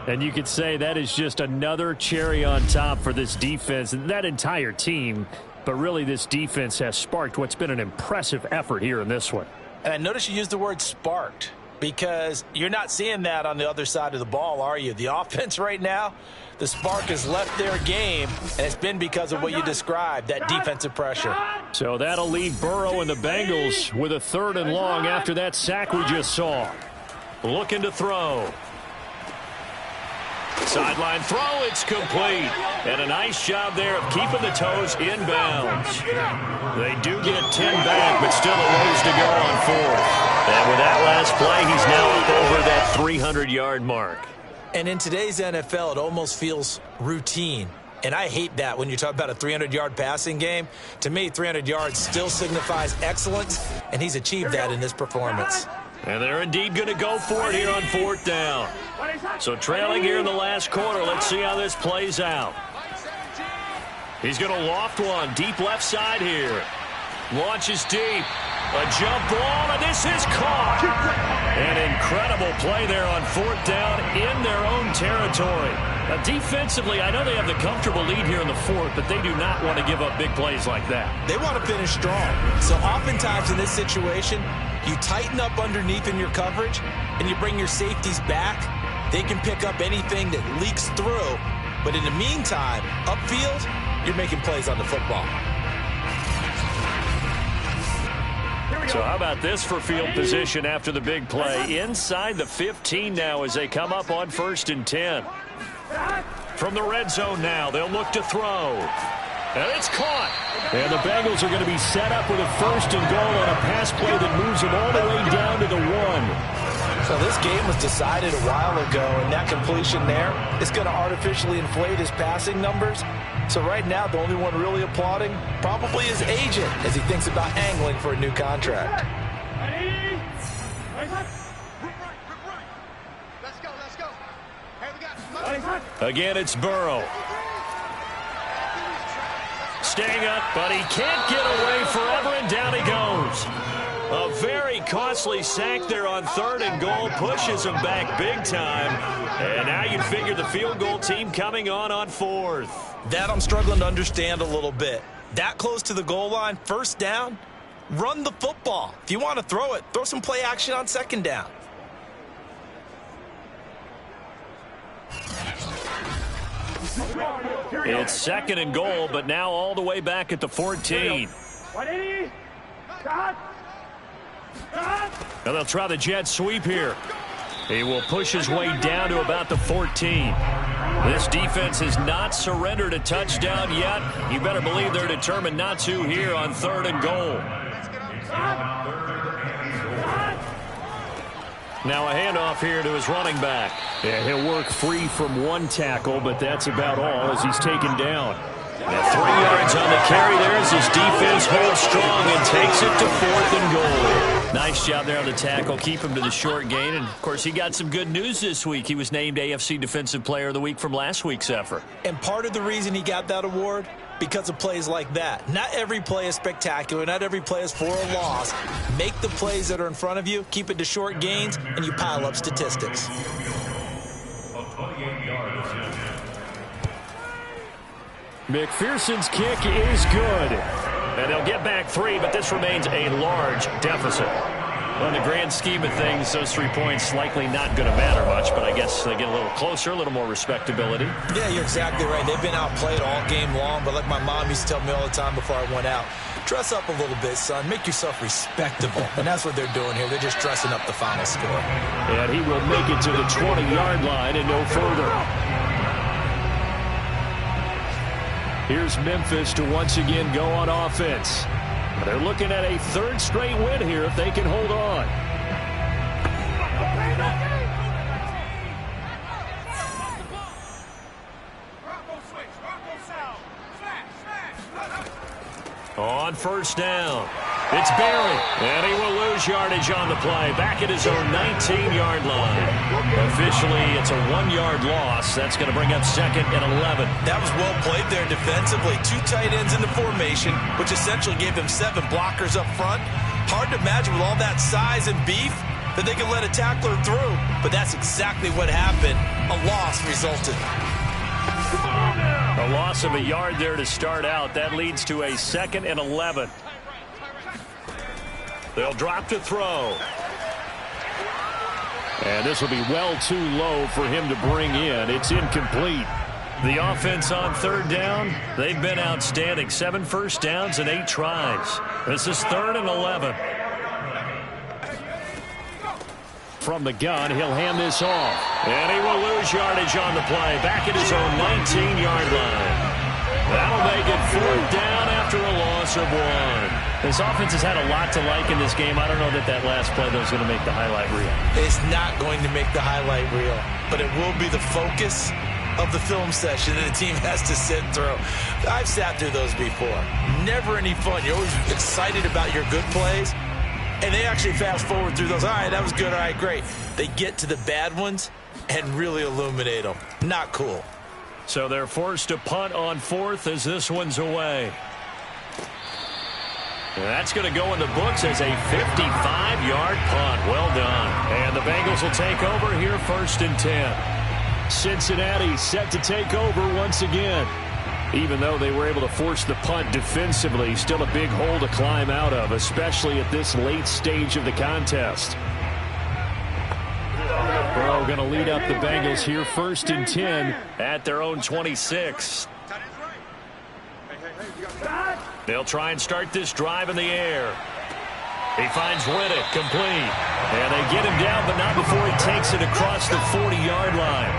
And you could say that is just another cherry on top for this defense and that entire team. But really, this defense has sparked what's been an impressive effort here in this one. And I notice you used the word sparked because you're not seeing that on the other side of the ball, are you? The offense right now, the spark has left their game, and it's been because of what you described, that defensive pressure. So that'll leave Burrow and the Bengals with a 3rd and long after that sack we just saw. Looking to throw. Sideline throw, it's complete. And a nice job there of keeping the toes inbounds. They do get 10 back, but still a ways to go on 4th. And with that last play, he's now up over that 300-yard mark. And in today's NFL, it almost feels routine. And I hate that when you talk about a 300-yard passing game. To me, 300 yards still signifies excellence, and he's achieved that in this performance. And they're indeed going to go for it here on 4th down. So trailing here in the last quarter, let's see how this plays out. He's going to loft one, deep left side here. Launches deep. A jump ball, and this is caught. An incredible play there on 4th down in their own territory. Now, defensively, I know they have the comfortable lead here in the 4th, but they do not want to give up big plays like that. They want to finish strong. So oftentimes in this situation, you tighten up underneath in your coverage, and you bring your safeties back. They can pick up anything that leaks through. But in the meantime, upfield, you're making plays on the football. So how about this for field position after the big play? Inside the 15 now as they come up on 1st and 10. From the red zone now, they'll look to throw. And it's caught. And the Bengals are going to be set up with a 1st and goal on a pass play that moves them all the way down to the 1. So this game was decided a while ago, and that completion there is going to artificially inflate his passing numbers. So right now, the only one really applauding probably his agent as he thinks about angling for a new contract. Again, it's Burrow. Staying up, but he can't get away forever, and down he goes. A very costly sack there on 3rd and goal pushes him back big time. And now you'd figure the field goal team coming on 4th. That I'm struggling to understand a little bit. That close to the goal line, 1st down, run the football. If you want to throw it, throw some play action on 2nd down. It's 2nd and goal, but now all the way back at the 14. And they'll try the jet sweep here. He will push his way down to about the 14. This defense has not surrendered a touchdown yet. You better believe they're determined not to here on 3rd and goal. Now a handoff here to his running back. Yeah, he'll work free from one tackle, but that's about all as he's taken down. Now 3 yards on the carry there as his defense holds strong and takes it to 4th and goal. Nice job there on the tackle. Keep him to the short gain. And, of course, he got some good news this week. He was named AFC Defensive Player of the Week from last week's effort. And part of the reason he got that award, because of plays like that. Not every play is spectacular. Not every play is for a loss. Make the plays that are in front of you, keep it to short gains, and you pile up statistics. McPherson's kick is good. And they'll get back 3, but this remains a large deficit. Well, in the grand scheme of things, those 3 points likely not going to matter much, but I guess they get a little closer, a little more respectability. Yeah, you're exactly right. They've been outplayed all game long, but like my mom used to tell me all the time before I went out, dress up a little bit, son. Make yourself respectable. And that's what they're doing here. They're just dressing up the final score. And he will make it to the 20-yard line and no further. Here's Memphis to once again go on offense. They're looking at a 3rd straight win here if they can hold on. On 1st down, it's Barry, and he will lose yardage on the play. Back at his own 19-yard line. Officially, it's a 1-yard loss. That's going to bring up 2nd and 11. That was well played there defensively. 2 tight ends in the formation, which essentially gave them 7 blockers up front. Hard to imagine with all that size and beef that they could let a tackler through. But that's exactly what happened. A loss resulted. A loss of a yard there to start out. That leads to a 2nd and 11. They'll drop to throw. And this will be well too low for him to bring in. It's incomplete. The offense on 3rd down, they've been outstanding. 7 first downs and 8 tries. This is 3rd and 11. From the gun, he'll hand this off. And he will lose yardage on the play. Back at his own 19-yard line. That'll make it 4th down after a loss of 1. This offense has had a lot to like in this game. I don't know that last play, though, is going to make the highlight reel. It's not going to make the highlight reel, but it will be the focus of the film session that the team has to sit through. I've sat through those before. Never any fun. You're always excited about your good plays, and they actually fast forward through those. All right, that was good. All right, great. They get to the bad ones and really illuminate them. Not cool. So they're forced to punt on 4th as this one's away. That's going to go in the books as a 55-yard punt. Well done. And the Bengals will take over here 1st and 10. Cincinnati set to take over once again. Even though they were able to force the punt defensively, still a big hole to climb out of, especially at this late stage of the contest. Burrow going to lead up the Bengals here 1st and 10 at their own 26. They'll try and start this drive in the air. He finds Riddick complete. And they get him down, but not before he takes it across the 40-yard line.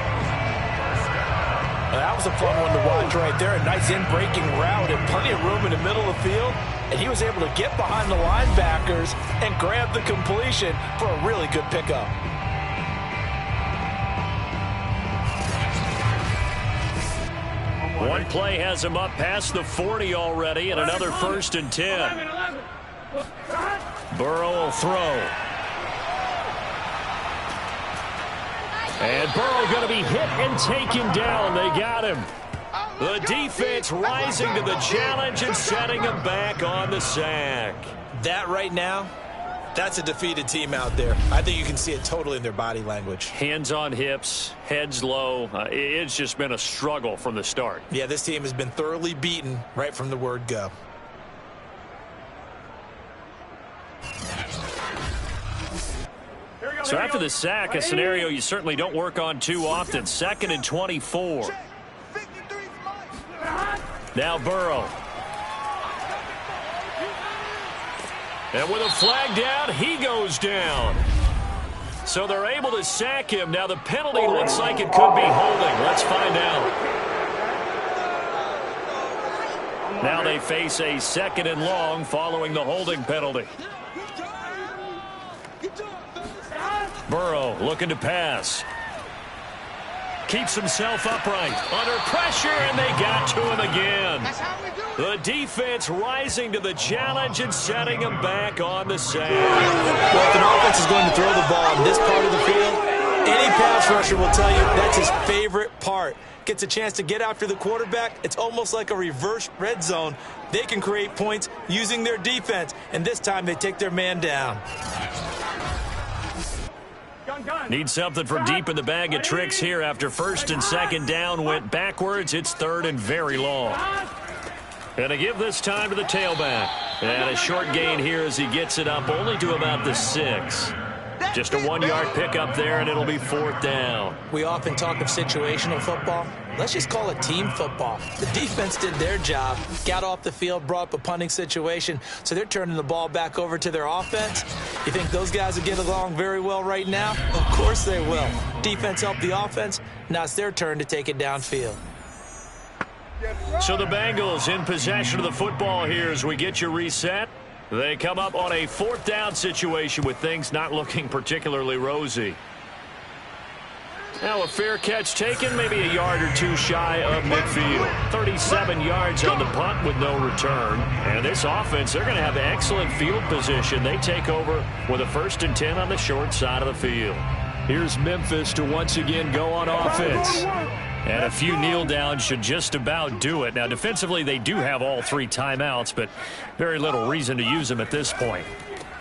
That was a fun one to watch right there. A nice in-breaking route and plenty of room in the middle of the field. And he was able to get behind the linebackers and grab the completion for a really good pickup. One play has him up past the 40 already, and another 1st and 10. Burrow will throw. And Burrow going to be hit and taken down. They got him. The defense rising to the challenge and setting him back on the sack. That right now, that's a defeated team out there. I think you can see it totally in their body language. Hands on hips, heads low. It's just been a struggle from the start. Yeah, this team has been thoroughly beaten right from the word go. So after the sack, a scenario you certainly don't work on too often. 2nd and 24. Now Burrow. And with a flag down, he goes down. So they're able to sack him. Now the penalty looks like it could be holding. Let's find out. Now they face a 2nd and long following the holding penalty. Burrow looking to pass. Keeps himself upright. Under pressure, and they got to him again. The defense rising to the challenge and setting him back on the sack. Well, if an offense is going to throw the ball on this part of the field, any pass rusher will tell you that's his favorite part. Gets a chance to get after the quarterback. It's almost like a reverse red zone. They can create points using their defense, and this time they take their man down. Need something from deep in the bag of tricks here after first and second down went backwards. It's third and very long. And to give this time to the tailback. And a short gain here as he gets it up only to about the 6. Just a 1-yard pickup there, and it'll be fourth down. We often talk of situational football. Let's just call it team football. The defense did their job, got off the field, brought up a punting situation, so they're turning the ball back over to their offense. You think those guys will get along very well right now? Of course they will. Defense helped the offense. Now it's their turn to take it downfield. So the Bengals in possession of the football here as we get you reset. They come up on a fourth down situation with things not looking particularly rosy. Now a fair catch taken, maybe a yard or two shy of midfield. 37 yards on the punt with no return. And this offense, they're going to have excellent field position. They take over with a 1st and 10 on the short side of the field. Here's Memphis to once again go on offense. And a few kneel downs should just about do it. Now, defensively, they do have all 3 timeouts, but very little reason to use them at this point.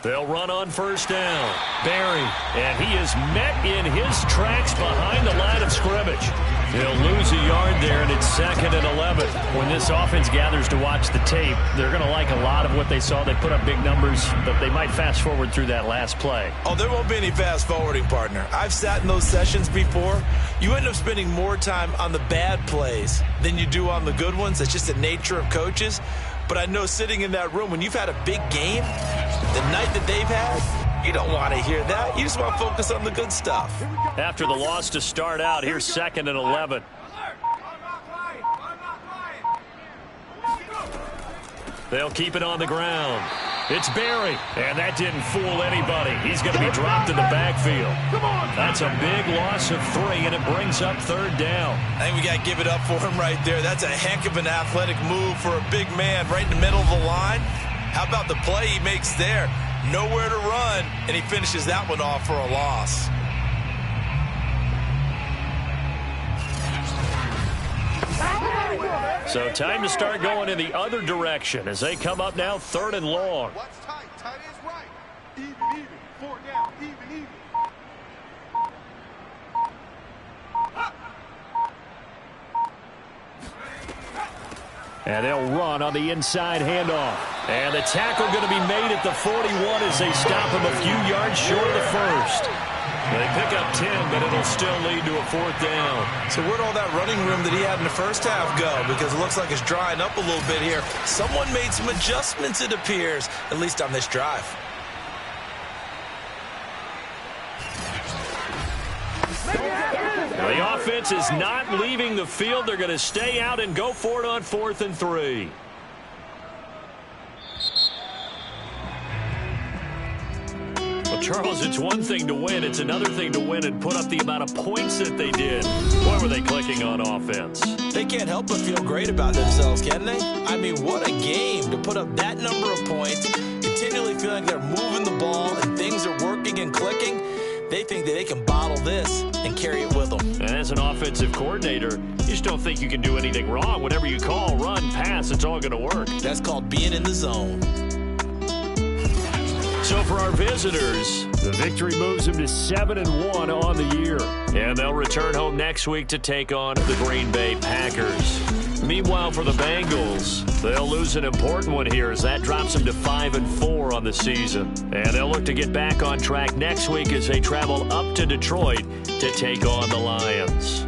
They'll run on first down. Barry, and he is met in his tracks behind the line of scrimmage. He'll lose a yard there, and it's 2nd and 11. When this offense gathers to watch the tape, they're going to like a lot of what they saw. They put up big numbers, but they might fast forward through that last play. Oh, there won't be any fast forwarding, partner. I've sat in those sessions before. You end up spending more time on the bad plays than you do on the good ones. That's just the nature of coaches. But I know sitting in that room, when you've had a big game, the night that they've had, you don't want to hear that. You just want to focus on the good stuff. After the loss to start out, here's 2nd and 11. They'll keep it on the ground. It's Barry, and that didn't fool anybody. He's going to be dropped in the backfield. That's a big loss of 3, and it brings up 3rd down. I think we got to give it up for him right there. That's a heck of an athletic move for a big man right in the middle of the line. How about the play he makes there? Nowhere to run, and he finishes that one off for a loss. So time to start going in the other direction as they come up now 3rd and long. What's tight? Tight is right. Even. 4 down. Even. And they'll run on the inside handoff. And the tackle going to be made at the 41 as they stop him a few yards short of the 1st. They pick up 10, but it'll still lead to a 4th down. So where'd all that running room that he had in the first half go? Because it looks like it's drying up a little bit here. Someone made some adjustments, it appears, at least on this drive. The offense is not leaving the field. They're going to stay out and go for it on 4th and 3. Well, Charles, it's one thing to win. It's another thing to win and put up the amount of points that they did. Boy, were they clicking on offense. They can't help but feel great about themselves, can they? I mean, what a game to put up that number of points, continually feeling they're moving the ball and things are working and clicking. They think that they can bottle this and carry it with them. And as an offensive coordinator, you just don't think you can do anything wrong. Whatever you call, run, pass, it's all going to work. That's called being in the zone. So for our visitors, the victory moves them to 7-1 on the year. And they'll return home next week to take on the Green Bay Packers. Meanwhile, for the Bengals, they'll lose an important one here as that drops them to 5-4 on the season. And they'll look to get back on track next week as they travel up to Detroit to take on the Lions.